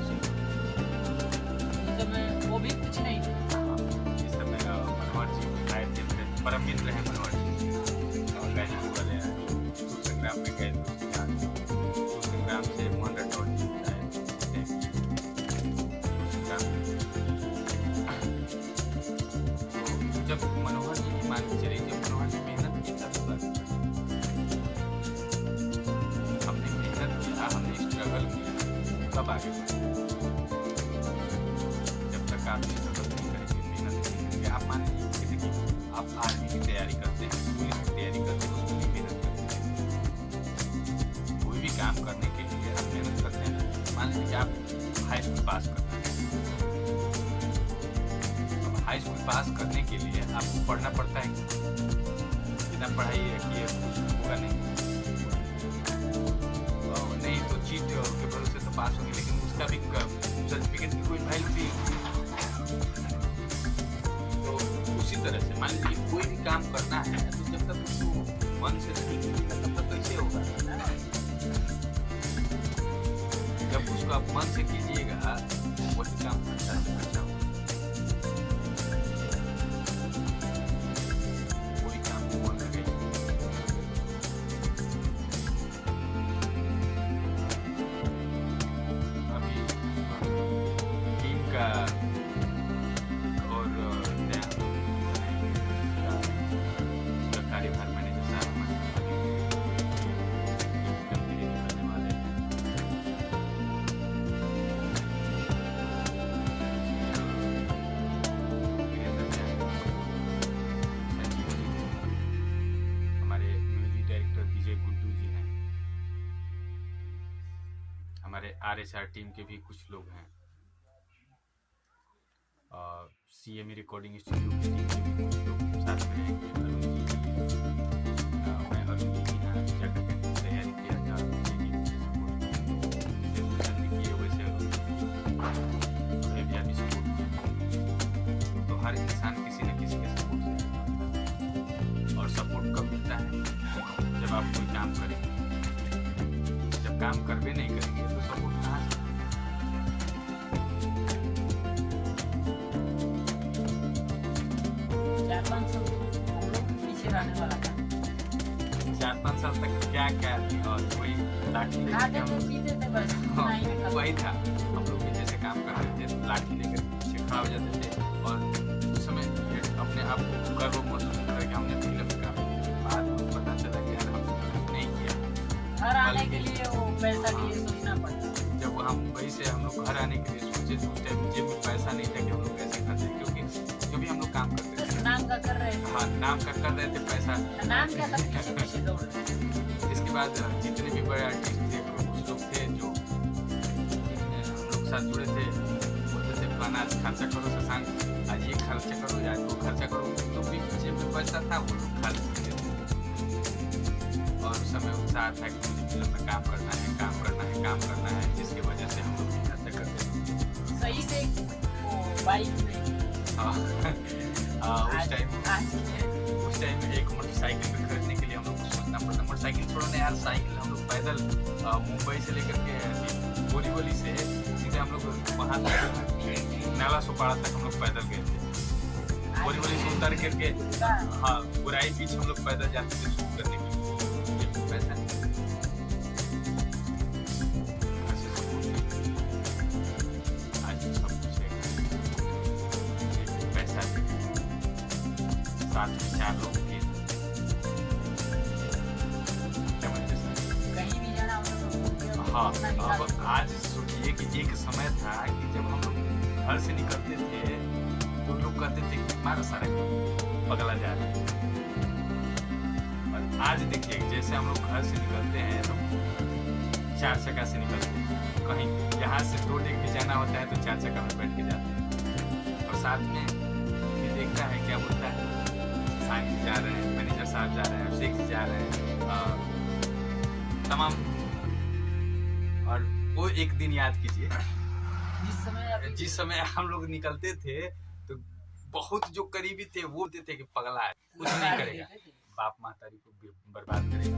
वो भी कुछ नहीं, इस समय मनोहर जी आए थे, मेरे परम मित्र हैं मनोहर जी, और गाजीपुर वाले संग्राम में गए तो संग्राम से मोहन राठौर जी आए तो जब मनोहर जी की मान के चलिए, जब मनोहर जी मेहनत की तब बात हमने मेहनत किया, हमने स्ट्रगल किया तब आगे बढ़े। जब तक आप स्ट्रगल नहीं करेंगे, मेहनत नहीं करेंगे, आप मान लीजिए आप आर्मी की तैयारी करते हैं, पुलिस की तैयारी करते हैं, उसके लिए मेहनत करते हैं। कोई भी काम करने के लिए आप मेहनत करते हैं ना। मान लीजिए कि आप हाई स्कूल पास करते हैं, अब हाई स्कूल पास करने के लिए आपको पढ़ना पड़ता है। बिना पढ़ाई किए कुछ होगा नहीं। नहीं तो चीट के भरोसे तो पास होगी, लेकिन उसका भी सर्टिफिकेट की कोई वैल्यू नहीं। तो उसी तरह से मान लीजिए कोई भी काम करना है तो जब तक उसको मन से नहीं कीजिएगा तब तक कैसे होगा। जब उसको आप मन से कीजिएगा वही काम अच्छा से अच्छा होगा। कोई काम को मन लगाइए। अभी टीम का और कार्यभार मैनेजर साहब निकलने वाले हैं। हमारे म्यूजिक डायरेक्टर विजय गुड्डू जी हैं। हमारे RSR टीम के भी कुछ लोग हैं। CME रिकॉर्डिंग स्टूडियो की टीम के भी कुछ लोग साथ में रहेंगे। अरुण जी मैं अरुण जी की यहाँ जाकर के तैयारी किया था, किए वैसे भी अभी सपोर्ट किया। तो हर इंसान किसी न किसी के सपोर्ट से आता है। और सपोर्ट कब मिलता है? जब आप कोई काम करेंगे। जब काम करबे नहीं करेंगे तो सपोर्ट कहाँ से? 4-5 साल हम लोग पीछे रहने वाला था। 4-5 साल तक क्या क्या और कोई लाठी खाते थे पीते थे बस, नहीं में खत्म। वही था। हम लोग भी जैसे काम कर रहे थे तो लाठी लेकर पीछे खड़ा हो जाते थे और उस समय अपने आप को गर्व महसूस कर कि हमने फिल्म का बाद में पता चला कि यार हम नहीं किया। घर आने के लिए वो पैसा के लिए सोचना पड़ता। जब हम मुंबई से हम लोग घर आने के लिए सोचे तो उस टाइम जेब में पैसा नहीं था कि हम लोग कैसे खर्चे, क्योंकि जो भी हम लोग काम करते थे नाम का कर रहे थे। हाँ नाम का कर रहे थे पैसा। नाम क्या था, पीछे पीछे दौड़ रहे थे। इसके बाद जितने भी बड़े आर्टिस्ट थे कुछ लोग थे जो हम लोग साथ जुड़े थे, बोलते थे फलाना आज खर्चा करो शशांक, आज ये खर्चा करो या वो खर्चा करो, तो भी जेब में पैसा था वो लोग खर्च करते थे। और उस समय उत्साह था कि मुझे फिल्म में काम करना है, काम करना है, काम करना है, जिसकी वजह से हम लोग भी खर्चा करते थे। सही से वो बाइक में उस टाइम एक मोटरसाइकिल पे खरीदने के लिए हम लोग को सोचना पड़ता। मोटरसाइकिल छोड़ो ना यार, साइकिल हम लोग पैदल मुंबई से लेकर के बोरीवली से सीधे हम लोग वहाँ नाला सोपाड़ा तक हम लोग पैदल गए थे। बोरीवली से उतर करके हाँ बुराई बीच हम लोग पैदल जाते थे शूट करने के लिए। पैसा नहीं आज सब कुछ है। पैसा साथ में 4 लोग थे। कहीं भी जाना होता तो हाँ अब आज सोचिए कि एक समय था कि जब हम लोग घर से निकलते थे तो लोग कहते थे कि हमारा सारा पगला जा रहा है। और आज देखिए जैसे हम लोग घर से निकलते हैं तो 4 चक्का से निकलते हैं, कहीं यहाँ से 2 डेग भी जाना होता है तो 4 चक्का में बैठ के जाते हैं। और साथ में भी देखता है क्या बोलता है, साहब जा रहे हैं, मैनेजर साहब जा रहे हैं, शेख जी जा रहे हैं, तमाम। और वो एक दिन याद कीजिए जिस समय हम लोग निकलते थे तो बहुत जो करीबी थे वो बोलते थे कि पगला है, कुछ नहीं करेगा, बाप महतारी को बर्बाद करेगा।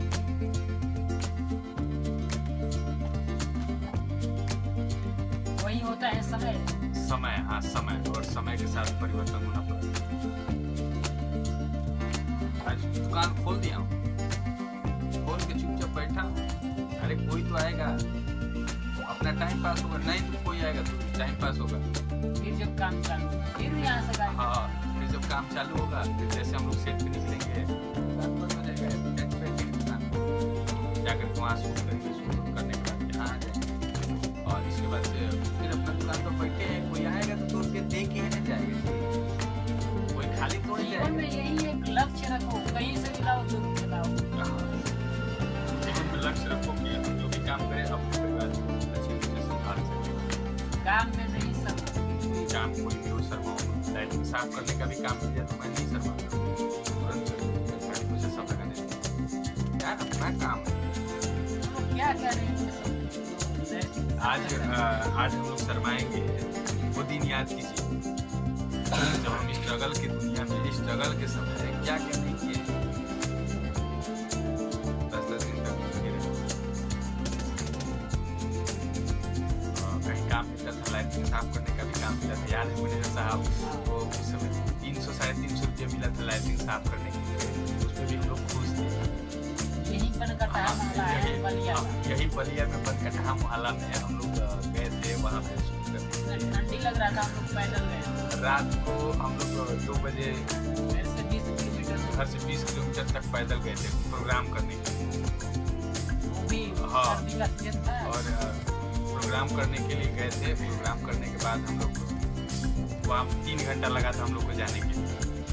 वही होता है समय। हाँ समय, और समय के साथ परिवर्तन होना पड़ता है। आज दुकान खोल दिया हूँ, खोल के चुपचाप बैठा हूँ। अरे कोई तो आएगा, अपना टाइम पास होगा, नहीं तो कोई आएगा तो टाइम पास होगा। फिर जब काम चालू फिर यहाँ से हाँ फिर जब काम चालू होगा फिर जैसे हम लोग सेट पे निकलेंगे रात बंद हो जाएगा, जाकर वहाँ शूट करेंगे, शूट करने के बाद यहाँ आ जाएंगे। और इसके बाद से फिर अपना दुकान पर बैठे हैं, कोई आएगा तो तोड़ के दे के नहीं जाएगा, कोई खाली थोड़ी जीवन में जाएगा। यही एक लक्ष्य साफ करने का भी काम मिल जाए तो मैं नहीं शर्माता, तुरंत झाड़ू पोछा सब लगा देता हूँ। यार अपना काम है। तो क्या करें ये सब? आज हम लोग शर्माएंगे, वो दिन याद कीजिए जब हम स्ट्रगल की दुनिया में, स्ट्रगल के समय क्या क्या नहीं किए। 10-10 दिन तक लगे रहे। कहीं काम मिलता था, लाइटिंग साफ करने का भी काम मिला था, याद है मैनेजर साहब, वो उस समय 300-350 रुपये मिला था लाइटिंग साफ करने के लिए, उसमें भी हम लोग खुश थे। यही बनकटहा मोहल्ला है बलिया का। यही बलिया में बनकटहा मोहल्ला में हम लोग गए थे, वहाँ पे शूट करने के लिए। ठंडी लग रहा था, हम लोग पैदल गए। रात को हम लोग 2 बजे घर से 20 किलोमीटर घर से 20 किलोमीटर तक पैदल गए थे प्रोग्राम करने के लिए। वो भी हाँ। सर्दी का सीजन था। और प्रोग्राम करने के लिए गए थे। प्रोग्राम करने के बाद हम लोग वहाँ 3 घंटा लगा था हम लोग को जाने के लिए,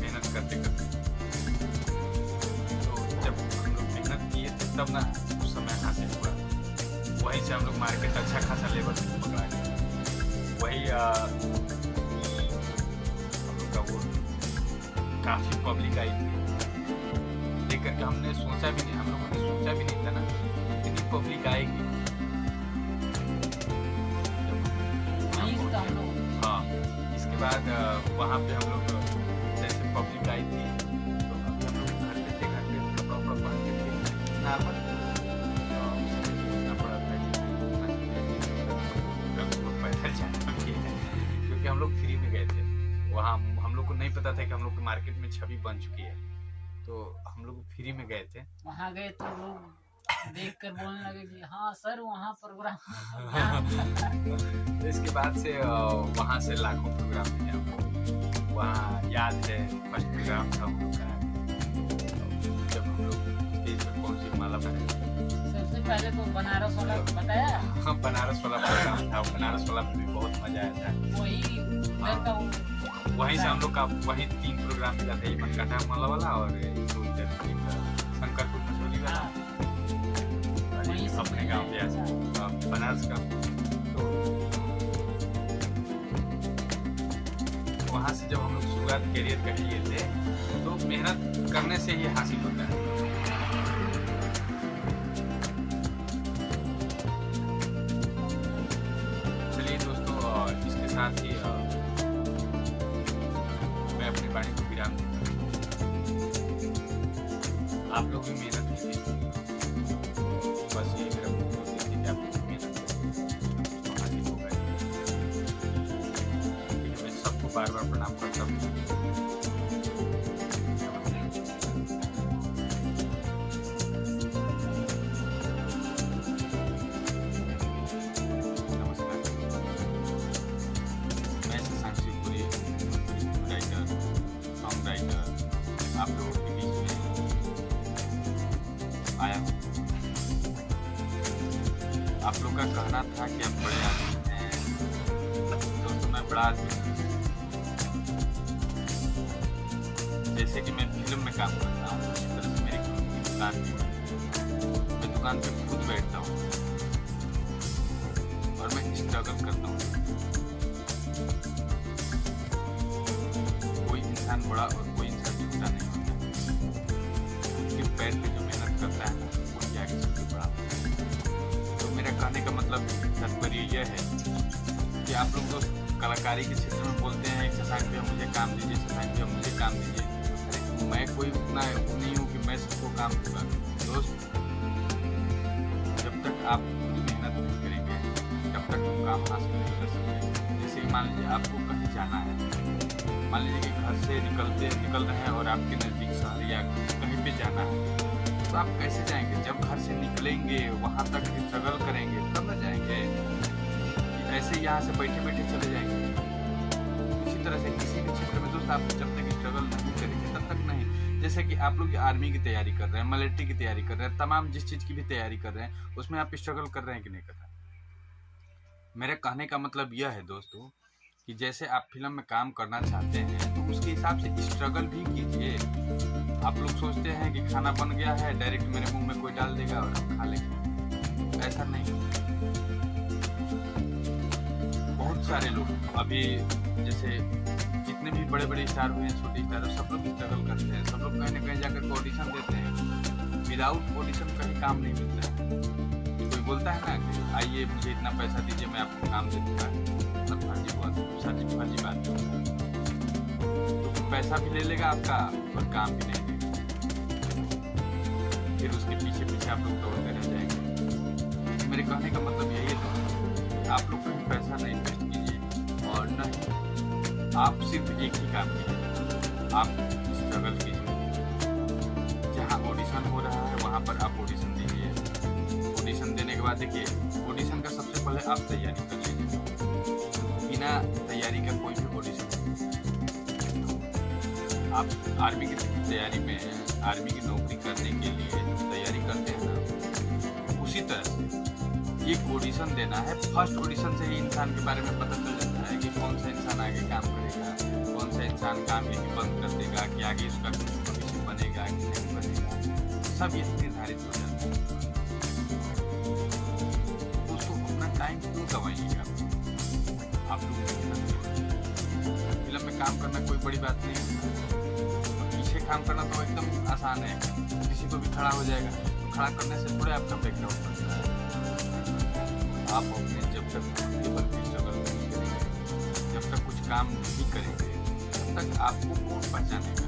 मेहनत करते करते। तो जब हम लोग मेहनत किए थे तब ना उस समय हासिल हुआ। वहीं से हम लोग मार्केट अच्छा खासा लेवल पकड़ा गया। वही हम लोग का वो काफ़ी पब्लिक आई थी, देख करके हमने सोचा भी नहीं, हम लोगों ने सोचा भी नहीं था ना इतनी पब्लिक आएगी। वहीं से तो हम लोग हाँ, इसके बाद वहाँ पे हम लोग जैसे पब्लिक आई थी तो अभी हम लोग घर पे थे, घर पे कपड़ा उपड़ा पहन के थे नॉर्मल। पड़ा था पैदल जाना भी है, क्योंकि हम लोग फ्री में गए थे। वहाँ हम लोग को नहीं पता था कि हम लोग की मार्केट में छवि बन चुकी है, तो हम लोग फ्री में गए थे। वहाँ गए तो लोग देख कर बोलने लगे कि हाँ सर वहाँ प्रोग्राम। तो इसके बाद से वहाँ से लाखों प्रोग्राम मिले हमको। वहाँ याद है फर्स्ट प्रोग्राम था हम लोग का, जब हम लोग स्टेज पर पहुँचे माला पहने। सबसे पहले तो बनारस वाला बताया। हाँ, बनारस वाला प्रोग्राम था। बनारस वाला में भी बहुत मजा आया था। वही उधर का वो वहीं से हम लोग का वही 3 प्रोग्राम मिला था, बनकाटा माला वाला और शंकरपुर मसूरी वाला, वहीं से अपने गाँव पे बनारस का। तो वहाँ से जब हम लोग शुरुआत करियर कर लिए थे तो मेहनत करने से ही हासिल होता है। चलिए दोस्तों, इसके साथ ही मैं अपनी वाणी को विराम देता हूँ। आप लोग भी मेहनत कीजिए, बस ये मेरा उद्देश्य है कि आप लोग मेहनत करिए, हासिल होगा। मैं सबको बार बार प्रणाम करता हूँ। आप लोगों के बीच में आया हूँ। आप लोग का कहना था कि आप बड़े आदमी हैं, दोस्तों मैं बड़ा आदमी हूँ। जैसे कि मैं फिल्म में काम करता हूँ, इस तरह से मेरी खुद की दुकान है। मैं दुकान पे खुद बैठता हूँ और मैं स्ट्रगल करता हूँ। कोई इंसान बड़ा और कोई इंसान छोटा नहीं होता। उसके पैर पे जो मेहनत करता है वो ही आगे चल के बड़ा होता है। तो मेरा कहने का मतलब तात्पर्य यह है कि आप लोग दोस्त कलाकारी के क्षेत्र में बोलते हैं शशांक भैया मुझे काम दीजिए, शशांक भैया मुझे काम दीजिए। अरे मैं कोई उतना नहीं हूँ कि मैं सबको काम दूंगा। दोस्त, जब तक आप पूरी मेहनत नहीं करेंगे तब तक हम काम हासिल नहीं कर सकते। जैसे कि मान लीजिए आपको कहीं जाना है, मान लीजिए कि घर से निकल रहे हैं और आपके नज़दीक शहर या कहीं पे जाना है, तो आप कैसे जाएंगे? जब घर से निकलेंगे वहाँ तक स्ट्रगल करेंगे तब न जाएंगे। ऐसे यहाँ से बैठे बैठे चले जाएंगे। इसी तरह से किसी भी क्षेत्र में दोस्त आप जब तक स्ट्रगल नहीं करेंगे तब तक नहीं। जैसे कि आप लोग आर्मी की तैयारी कर रहे हैं, मिलिट्री की तैयारी कर रहे हैं, तमाम जिस चीज़ की भी तैयारी कर रहे हैं उसमें आप स्ट्रगल कर रहे हैं कि नहीं कर रहे हैं? मेरे कहने का मतलब यह है दोस्तों कि जैसे आप फिल्म में काम करना चाहते हैं तो उसके हिसाब से स्ट्रगल भी कीजिए। आप लोग सोचते हैं कि खाना बन गया है डायरेक्ट मेरे मुंह में कोई डाल देगा और हम खा लेंगे, ऐसा नहीं। बहुत सारे लोग अभी जैसे जितने जितने भी बड़े बड़े स्टार हुए हैं, छोटे स्टार हुए, सब लोग स्ट्रगल करते हैं, सब लोग कहीं ना कहीं जाकर ऑडिशन देते हैं। विदाउट ऑडिशन कहीं काम नहीं मिलता है। कोई बोलता है ना कि आइए मुझे इतना पैसा दीजिए मैं आपको काम दे दूँगा, मतलब फर्जी बात है। तो पैसा भी ले लेगा आपका और काम भी नहीं देगा, फिर उसके पीछे पीछे आप लोग दौड़ते रह जाएंगे। मेरे कहने का मतलब यही है तो आप लोग कहीं पैसा नहीं इन्वेस्ट कीजिए, और न ही आप सिर्फ एक ही काम कीजिए, आप स्ट्रगल कीजिए। जहाँ ऑडिशन हो रहा है वहाँ पर आप ऑडिशन दीजिए। ऑडिशन देने के बाद देखिए, ऑडिशन का सबसे पहले आप तैयारी कर लीजिए। बिना तैयारी का कोई भी ऑडिशन, आप आर्मी की तैयारी में, आर्मी की नौकरी करने के लिए तैयारी करते हैं ना, उसी तरह से एक ऑडिशन देना है। फर्स्ट ऑडिशन से ही इंसान के बारे में पता चल जाता है कि कौन सा इंसान आगे काम करेगा, कौन सा इंसान काम यही बंद कर देगा, कि आगे उसका भविष्य बनेगा कि नहीं बनेगा, सब यही निर्धारित हो जाता है। दोस्तों अपना टाइम क्यों गंवाइएगा? आप लोग फिल्म में काम करना कोई बड़ी बात नहीं है, पीछे काम करना तो एकदम आसान है, किसी को भी खड़ा हो जाएगा। तो खड़ा करने से थोड़े आपका बैकग्राउंड बनता है। आप अपने जब तक लेवल की स्ट्रगल नहीं करेंगे, जब तक कुछ काम नहीं करेंगे, तब तक आपको कौन पहचानेगा?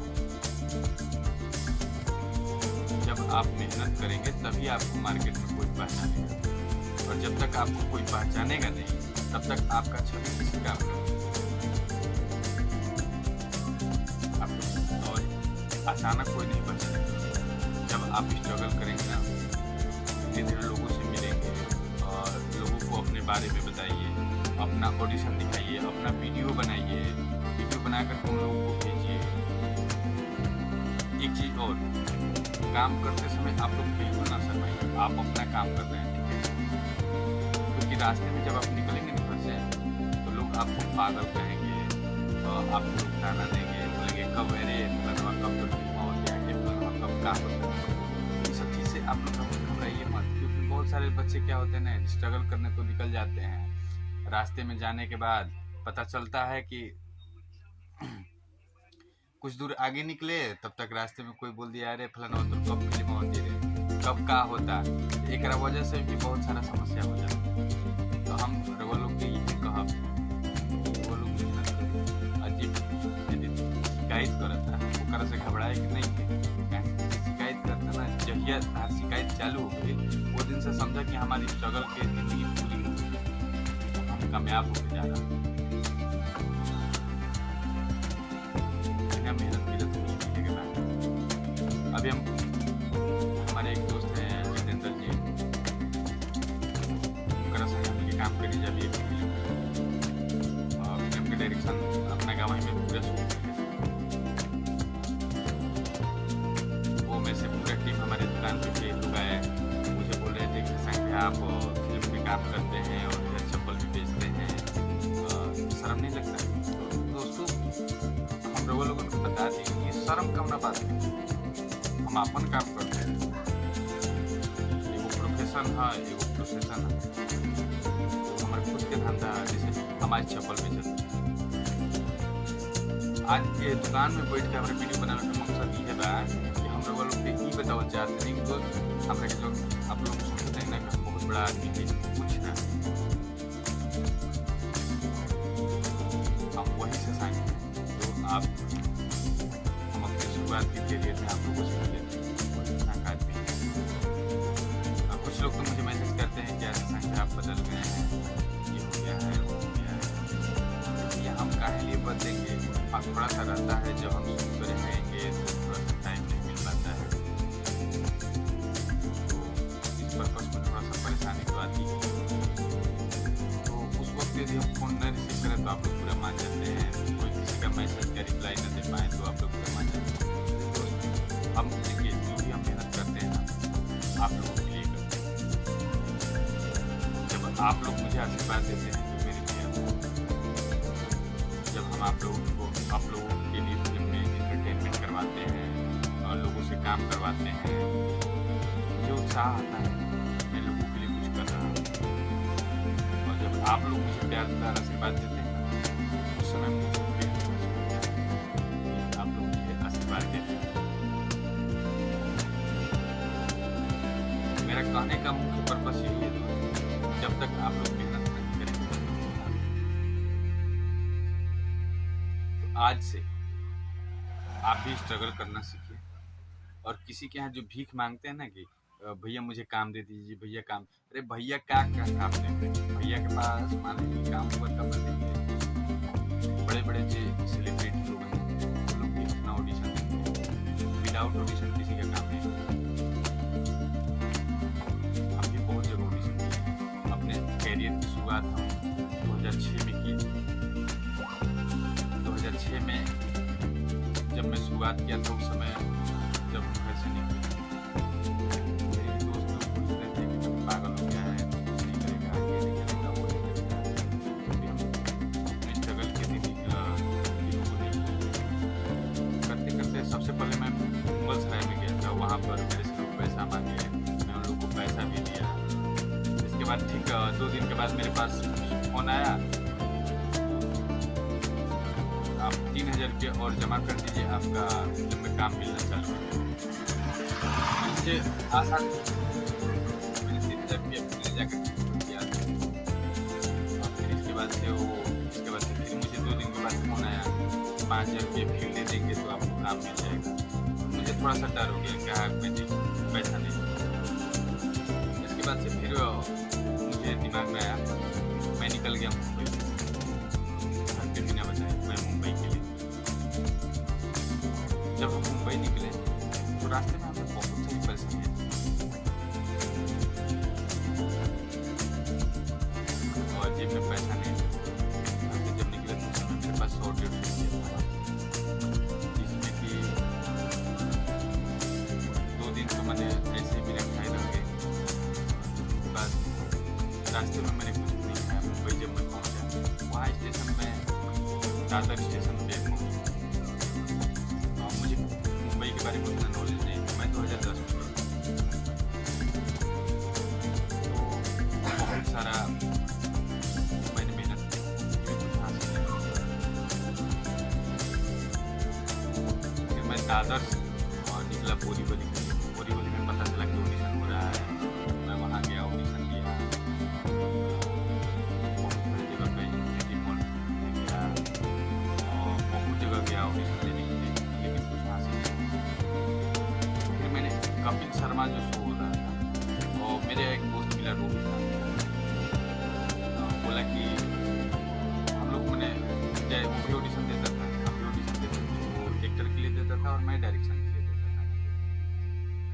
जब आप मेहनत करेंगे तभी आपको मार्केट में कोई पहचानेगा, और जब तक आपको कोई पहचानेगा नहीं, तब तक आपका छवि किसी काम का आपको, और अचानक कोई नहीं पहचानेगा। जब आप स्ट्रगल करेंगे ना, धीरे धीरे लोगों से मिलेंगे और लोगों को अपने बारे में बताइए, अपना ऑडिशन दिखाइए, अपना वीडियो बनाइए, वीडियो बनाकर उन लोगों को भेजिए। एक चीज़ और, काम करते समय आप लोग बिल्कुल ना शर्माइए, आप अपना काम कर रहे हैं, ठीक है? क्योंकि रास्ते में जब आप निकलेंगे घर से तो लोग आपको पागल कहेंगे, आपको ताना देंगे, बोलेंगे कब अरे बनवा कब तो हो जाएंगे, कब काम होता है। ये सब चीज़ से आप लोग घबराइए मत, क्योंकि बहुत सारे बच्चे क्या होते हैं ना, स्ट्रगल करने तो निकल जाते हैं, रास्ते में जाने के बाद पता चलता है कि कुछ दूर आगे निकले, तब तक रास्ते में कोई बोल दिया अरे फलाना तो कब फिल्म होती है, कब का होता। एक वजह से भी बहुत सारा समस्या हो जाता है। तो हम वो लोग के यही कहब, वो लोग मेहनत करें, अजीब यदि शिकायत करता है ओकरा से घबराए कि नहीं है, शिकायत करते ना, जहिया शिकायत चालू हो गई वो दिन से समझा कि हमारी स्ट्रगल की जिंदगी पूरी हो गई, हम कामयाब होकर जा रहा है। मेहनत की तो नहीं मिलेगा। अभी हम, हमारे एक दोस्त हैं जितेंद्र जी, उनका संग मिलकर काम करी जब ये फिल्म, और फिल्म के डायरेक्शन अपना गाँव में पूरा शूट किया। वो में से पूरा टीम हमारे दुकान पे थे, लोग आए, मुझे बोल रहे थे कि संग आप फिल्म में काम करते हैं और चप्पल भी बेचते हैं, शर्म नहीं लगता? वो लोगों को बता दें कि शर्म कम ना बात है, हम अपन काम करते हैं, एगो प्रोफेशन है, एगो प्रोफेशन है, हमारे खुद के धंधा है, जैसे हमारे चप्पल बेचते। आज ये दुकान में बैठ के हमारे वीडियो बनाने का मकसद ये बा कि हम लोग के ये बताओ चाहते हैं कि दोस्त हमारे जो आप लोग सोचते हैं ना कि बहुत बड़ा आदमी है, कुछ ना, हम वही से साइन हैं। तो आप, हम अपने शुरुआत के करियर में आप लोगों से मिले थे, कुछ लोग तो मुझे मैसेज करते हैं कि ऐसा संख्या आप बदल गए हैं, ये हो गया है, वो हो गया है। ये हम काहे लिए बदलेंगे? अब थोड़ा सा रहता है, जब हम शुरू रहेंगे तो थोड़ा सा टाइम नहीं मिल पाता है, तो इस पर्पज़ में थोड़ा सा परेशानी तो आती है। तो उस वक्त यदि हम फ़ोन न रिसीव करें तो आप लोग पूरा मान जाते हैं, कोई किसी का मैसेज का रिप्लाई न दे पाएँ तो आप लोग पूरा मान जाते हैं। तो हम देखिए, जो भी हम मेहनत करते हैं ना, आप लोगों के लिए करते हैं। जब आप लोग मुझे आशीर्वाद देते हैं तो मेरे लिए, जब हम आप लोगों के लिए फिल्म में एंटरटेनमेंट करवाते हैं और लोगों से काम करवाते हैं, मुझे उत्साह आता है मैं लोगों के लिए कुछ कर रहा हूँ। और जब आप लोग मुझे प्यार दुलार आशीर्वाद देते हैं उस समय मुझे कहने का मुख्य पर्पस यही है दोस्त, जब तक आप लोग मेहनत नहीं करेंगे, तो आज से आप भी स्ट्रगल करना सीखिए। और किसी के यहाँ जो भीख मांगते हैं ना कि भैया मुझे काम दे दीजिए, भैया काम, अरे भैया क्या क्या काम देंगे? भैया के पास मान लीजिए काम हुआ तब देंगे। बड़े बड़े जो सेलिब्रिटी लोग हैं वो लोग भी अपना ऑडिशन देते हैं, विदाउट ऑडिशन किसी का काम नहीं होता। हम भी बहुत जगह ऑडिशन दिए, अपने कैरियर की शुरुआत हम 2006 में की। 2006 में जब मैं शुरुआत किया था, उस समय जब हम घर से निकले, मेरे दोस्त लोग पूछ रहे थे कि तुम पागल हो गया है, कुछ नहीं करेगा, ये नहीं करेगा, वो नहीं करेगा। फिर हम स्ट्रगल के दिन करते करते सबसे पहले मैं मुगल सराय में गया था। वहाँ पर मेरे से लोग पैसा मांगे, मैं उन लोगों को पैसा भी दिया। इसके बाद ठीक 2 दिन के बाद मेरे पास फोन आया, आप 3000 रुपये और जमा कर दीजिए, आपका फिल्म में काम मिलना चालू है। मुझे आशा मैंने 3000 रुपये ले जाकर किया। और फिर इसके बाद से फिर मुझे 2 दिन के बाद फोन आया, 5000 रुपये फिर ले देंगे तो आपको काम मिल जाएगा। मुझे थोड़ा सा डर हो गया, क्या मैं पैसा नहीं। इसके बाद से फिर मुझे दिमाग में आया, मैं निकल गया मुंबई। घर पे बिना बताए मैं मुंबई के लिए। जब हम मुंबई निकले तो रास्ते में हमें बहुत सारी परेशानियाँ और जेब में पैसा नहीं था। घर से जब निकले तो उस समय मेरे पास 100-150 रुपये था, जिसमें कि 2 दिन तो मैंने ऐसे भी रखा ही रख गए। उसके बाद रास्ते में मैंने कुछ नहीं खाया। मुंबई जब मैं पहुँचा, वहाँ स्टेशन में दादर स्टेशन पे पहुँचा। मुझे मुंबई के बारे में उतना नॉलेज नहीं था, मैं 2010 में गया। तो बहुत सारा मैंने मेहनत की, कुछ हासिल नहीं। फिर मैं दादर से निकला बोरीवली के लिए। बोरीवली में पता चला कि ऑडिशन हो रहा है। मैं वहाँ गया, ऑडिशन दिया। बहुत सारी जगह पे मॉल गया और बहुत जगह गया ऑडिशन देने के लिए, लेकिन कुछ हासिल नहीं। फिर मैंने कपिल शर्मा जो शो हो रहा था, और मेरे एक दोस्त मिला रोहित था, बोला कि हम लोग मैंने वो भी ऑडिशन देता था, हम भी ऑडिशन देते थे। वो एक्टर के लिए देता था और मैं डायरेक्शन के लिए देता था।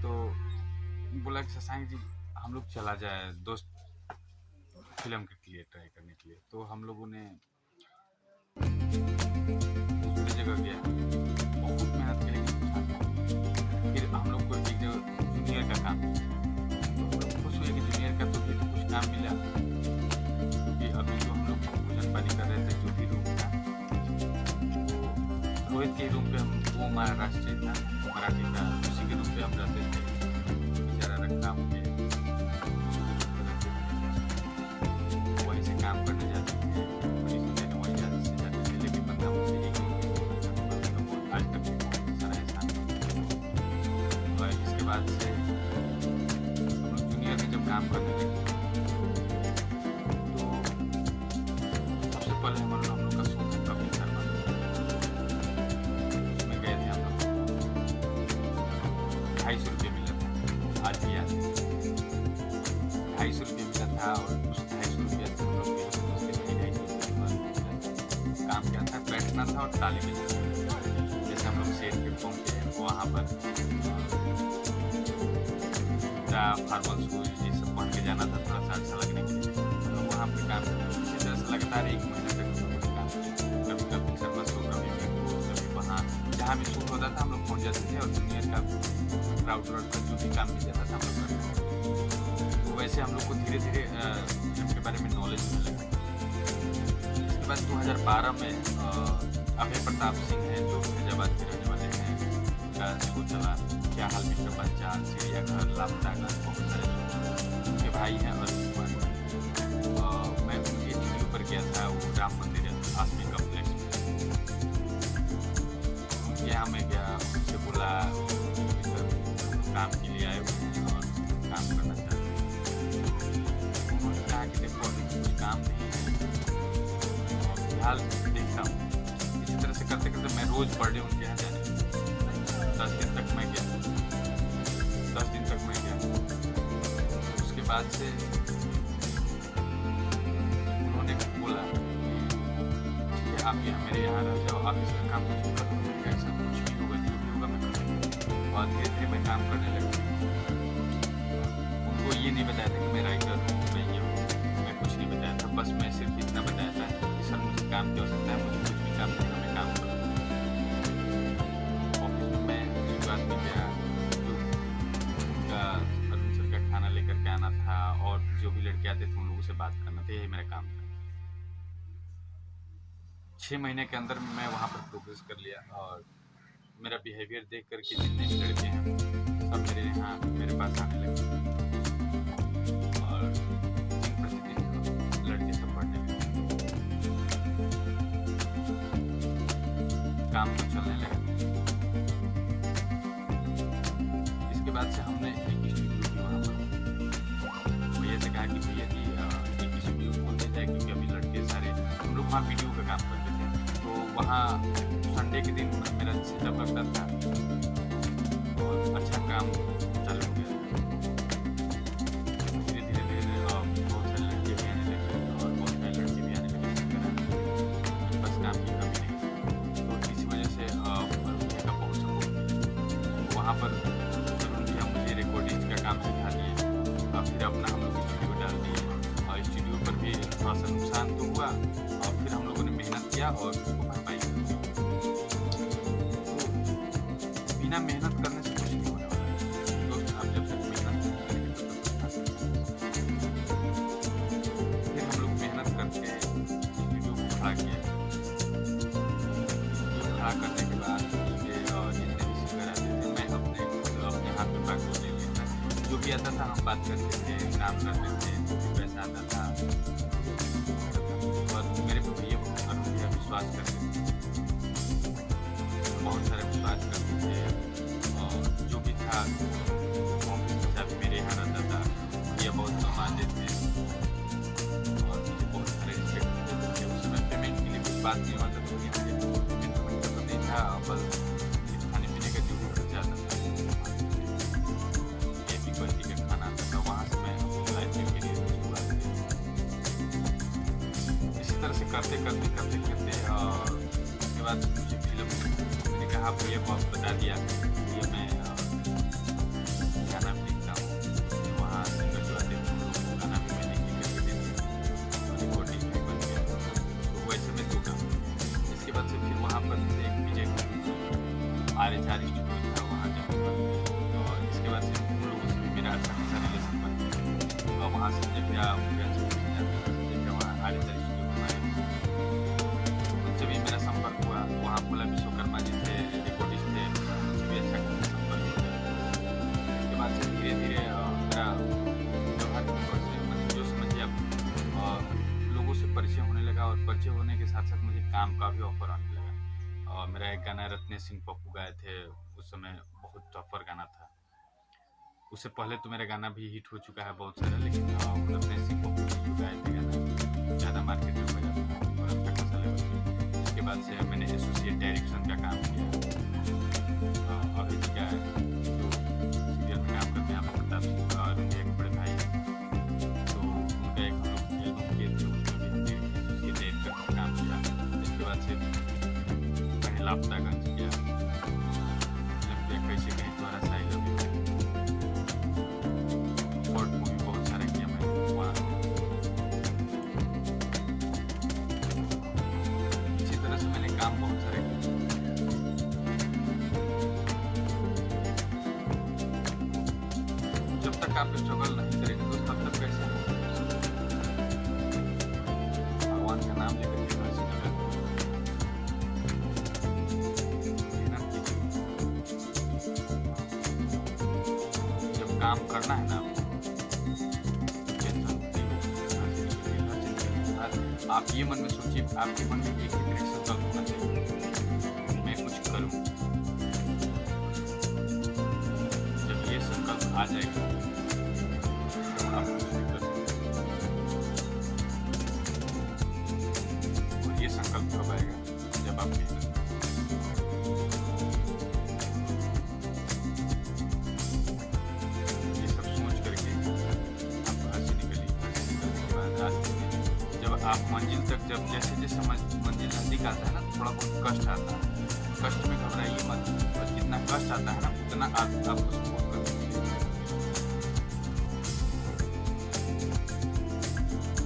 तो बोला कि शशांक जी हम लोग चला जाए दोस्त फिल्म के लिए ट्राई करने के लिए। तो हम लोगों ने दूसरी जगह गया, बहुत मेहनत करेंगे कुछ हासिल नहीं। फिर हम लोग को एक जगह जूनियर का काम, तो हम लोग खुश हुए कि जूनियर का तो भी तो कुछ काम मिला। क्योंकि अभी जो हम लोग भोजन पानी कर रहे थे, जो भी रूम था, तो रोहित के रूम पे हम, वो महाराष्ट्रीय था, मराठी था, उसी के रूम पे हम रहते थे। बेचारा रखा मुझे वहीं से काम करने जाते थे, ऑडिशन देने वहीं जाते थे। लेकिन बंदा मुझसे एक आज तक भी बहुत सारा एहसान। और इसके बाद से हम लोग जूनियर में जब काम करने लगे, तो सबसे पहले हम लोग का शो था कपिल शर्मा, उसमें गए थे हम लोग। 250 रुपये मिला था, आज भी याद है। 250 रुपये मिला था और उस 250 रुपये से हम लोग 250 रुपये काम क्या था, बैठना था और ताली बजाना। जैसे हम लोग सेट पे पहुँचे, वहाँ पर फॉर्मल शूज ये सब पहन के जाना था, थोड़ा सा अच्छा लगने के लिए। हम लोग वहाँ पे काम किया। इसी तरह से लगातार 1 महीना तक हम लोगों ने काम किया। कभी कपिल शर्मा शो, कभी कभी वहाँ जहाँ भी शूट होता था हम लोग पहुँच जाते थे, और जूनियर का क्राउड का जो भी काम मिल जाता था हम लोग करते थे। तो वैसे हम लोग को धीरे धीरे फिल्म के बारे में नॉलेज मिलने लगा। इसके बाद 2012 में अभय प्रताप सिंह है, जो फैजाबाद के रहने वाले हैं, उनका शो चला, क्या हाल मिस्टर बच्चा, चिड़ियाघर, लापतागन, बहुत सारे शो। उनके भाई हैं अरुण कुमार। मैं उनके इंटरव्यू पर गया था, वो राम मंदिर आसमी कॉम्प्लेक्स में। यहाँ मैं गया, उनसे बोला काम के लिए आए हुए हैं और काम करना चाहते हैं। देखो अभी तो कुछ काम नहीं है, और फिलहाल देखता हूँ। इसी तरह से करते करते मैं रोज़ पर डे उनके यहाँ जाने लगा। 10 दिन तक मैं गया, 10 दिन तक मैं गया। उसके बाद से उन्होंने बोला ठीक है आप यहाँ मेरे यहाँ रह जाओ, आप इसका काम कुछ करो, ऐसा कुछ भी होगा जो भी होगा मैं करूँगा। और धीरे धीरे मैं काम करने लगा। उनको ये नहीं बताया था कि मैं राइटर हूँ, मैं ये हूँ, मैं कुछ नहीं बताया था। बस मैं सिर्फ इतना बताया था कि सर मुझे काम की आवश्यकता है, मुझे कुछ भी काम नहीं, मैं काम करूँगा। ऑफिस में मैं शुरुआत में गया, जो उनका अरुण सर का खाना लेकर के आना था और जो भी लड़के आते थे उन लोगों से बात करना था, यही मेरा काम था। 6 महीने के अंदर मैं वहाँ पर प्रोग्रेस कर लिया और मेरा बिहेवियर देख करके जितने भी लड़के हैं सब मेरे यहाँ मेरे पास आने लगे और दिन प्रतिदिन लड़के सब बढ़ने लगे, काम तो चलने लगा। इसके बाद से हमने एक स्टूडियो भी वहाँ पर भैया से कहा कि भैया जी एक स्टूडियो खोल दिया जाए, क्योंकि अभी लड़के सारे हम लोग वहाँ वीडियो का काम करते थे, तो वहाँ संडे के दिन मेरा सेटअप लगता था और अच्छा काम चालू हो गया। धीरे धीरे धीरे बहुत सारे लड़के भी आने लगे और बहुत सारे लड़के भी आने लगे, बस काम की कमी नहीं। तो इसी वजह से अरुण भैया का बहुत सपोर्ट मिला। वहाँ पर अरुण भैया मुझे रिकॉर्डिंग का काम सिखा दिए और फिर अपना हम लोग स्टूडियो डाल दिए और स्टूडियो पर भी थोड़ा सा नुकसान तो हुआ और फिर हम लोगों ने मेहनत किया और उसको भरपाई की। बिना मेहनत करने से कुछ नहीं होने वाला है दोस्त। आप जब तक मेहनत नहीं करेंगे तो फिर हम लोग मेहनत करके वीडियो को खड़ा किया। वीडियो खड़ा करने के बाद जितने भी सिंगर आते थे मैं अपने हाथ में बात ले लेता, जो भी आता था हम बात करते थे, काम करते थे, जो भी पैसा आता था। और मेरे पे भैया अरुण भैया विश्वास करते थे, बहुत सारे विश्वास करते थे और जो भी था ऑफिस में चाबी मेरे यहाँ रहता था। भैया बहुत सम्मानते थे और मुझे बहुत सारे रिस्पेक्ट देते थे। उस समय पेमेंट के लिए कुछ बात नहीं हुआ था, तो पेमेंट तो नहीं था, बस खाने पीने का जो भी खर्चा आता था ये भी क्वालिटी का खाना आता था। वहाँ से मैं अपनी लाइफ में के लिए शुरुआत की। इसी तरह से करते करते करते करते और उसके बाद मुझे फिल्म मैंने कहा भैया को आप बता दिया भैया मैं गाना भी लिखता हूँ, तो वहाँ सिंगर जो आते थे उन लोगों को गाना भी मैं लिख करके देती हूँ, रिकॉर्डिंग भी बन गया। तो वैसे में 2 काम। इसके बाद से फिर वहाँ पर एक विजय RH स्टूडियो था, वहाँ जाने पर और इसके बाद से उन लोगों से भी मेरा अच्छा खासा रिलेशन बन गया और वहाँ से जब वहाँ RH स्टूडियो बनाए उनसे भी मेरा संपर्क हुआ। वहाँ बोला विश्वकर्मा जी थे, रिकॉर्डिस्ट थे, उनसे भी अच्छा खासा संपर्क हो गया। इसके बाद से धीरे धीरे मेरा व्यवहार की परिचय मतलब जो समझिए अब लोगों से परिचय होने लगा और परिचय होने के साथ साथ मुझे काम का भी ऑफर आने लगा। और मेरा एक गाना रत्ने सिंह पप्पू गाए थे, उस समय बहुत टॉपर गाना था। उससे पहले तो मेरा गाना भी हिट हो चुका है बहुत सारा, लेकिन रत्ने सिंह पप्पू जो गाए थे गाना ज़्यादा मार्केट में बजा था और अच्छा खासा लेवल। इसके बाद से मैंने एसोसिएट डायरेक्शन का काम किया। अभी क्या है जो सीरियल में काम करते हैं आपको पता है, और उनके एक बड़े भाई हैं तो उनका एक हम लोग एल्बम किए थे, उसमें भी हमने एसोसिएट डायरेक्टर का काम किया। इसके बाद से मैंने लापतागंज किया, फिल्म किया कैसे कहीं द्वारा साइल अभी शॉर्ट मूवी बहुत सारे किया मैं वहाँ। इसी तरह से मैंने काम बहुत सारे किए। जब तक आप स्ट्रगल नहीं करेंगे तो तब तक कैसे भगवान का नाम लेकर के कैसे मेहनत कीजिए। जब काम करना है ना आप ये मन में सोचिए, आपके मन में एक ही संकल्प होना चाहिए, मैं कुछ करूं। जब ये संकल्प आ जाएगा तो आप कुछ भी कर सकते हैं। आप मंजिल तक जब जैसे जैसे मंजिल नज़दीक आता है ना, थोड़ा बहुत कष्ट आता है। कष्ट में घबराइए मत, और जितना कष्ट आता है ना उतना आपको सपोर्ट करना चाहिए।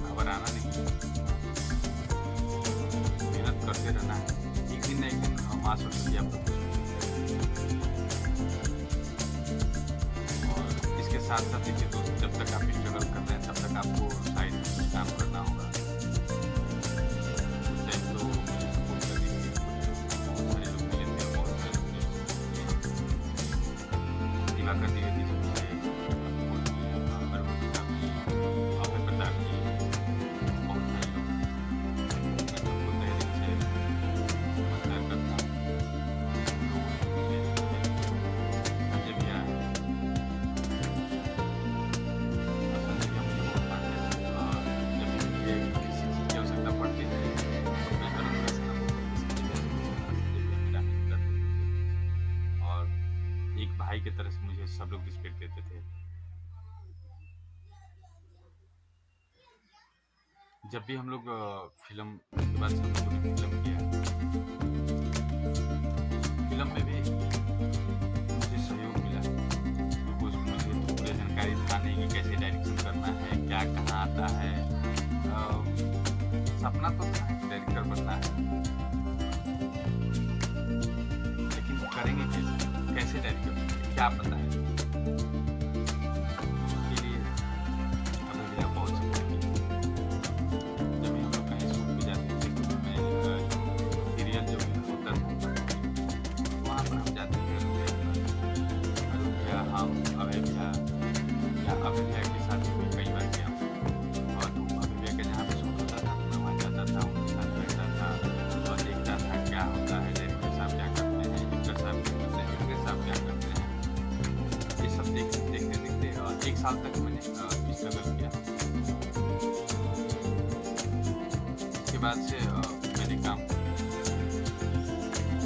घबराना नहीं, मेहनत करते रहना है। एक दिन न एक दिन माँ सरस्वती आपको कुछ और इसके साथ साथ देखिए दोस्त, जब तक आप स्ट्रगल कर रहे हैं तब तक आपको साइड में कुछ काम करना होगा। चाहे तो मुझे सपोर्ट करने के लिए बहुत सारे लोग मिले थे, बहुत सारे लोग मुझे सपोर्ट किए। दिवाकर द्विवेदी जी मुझे सपोर्ट किए, अरविंद प्रताप जी, अभय प्रताप जी, बहुत सारे लोग। मैं सबको तहे दिल से नमस्कार करता हूँ। संजय भैया, संजय भैया मुझे बहुत मानते हैं, और जब भी मुझे किसी चीज़ की आवश्यकता पड़ती है तो मैं अरुण भैया से ना बोलकर संजय भैया मेरा हेल्प करते थे, और एक भाई की तरह से मुझे सब लोग रिस्पेक्ट देते थे। जब भी हम लोग फिल्म के बाद से हम लोगों ने फिल्म किया, फिल्म में भी मुझे सहयोग मिला, क्योंकि उसमें मुझे तो पूरी जानकारी था नहीं कि कैसे डायरेक्शन करना है, क्या कहाँ आता है। सपना तो था कि डायरेक्टर बनना है, लेकिन करेंगे कैसे, कैसे डायरेक्टर बनेंगे, क्या पता है। उसके लिए अभी भैया बहुत सपोर्ट किया। जब भी हम लोग कहीं शूट पे जाते थे तो मैं सीरियल जो भी होता था वहाँ पर हम जाते थे। अरुण भैया, हम अभय भैया या अभय भैया के साथ भी कई बार गया हूँ, और तो अभय भैया के जहाँ पे शूट होता था मैं वहाँ जाता था, उनके साथ बैठता था और देखता था क्या होता है, डायरेक्टर साहब क्या करते हैं, एक्टर साहब क्या करते हैं, एक्ट्रेस साहब क्या करते हैं। ये सब देखते और 1 साल तक मैंने स्ट्रगल किया। उसके बाद से मैंने काम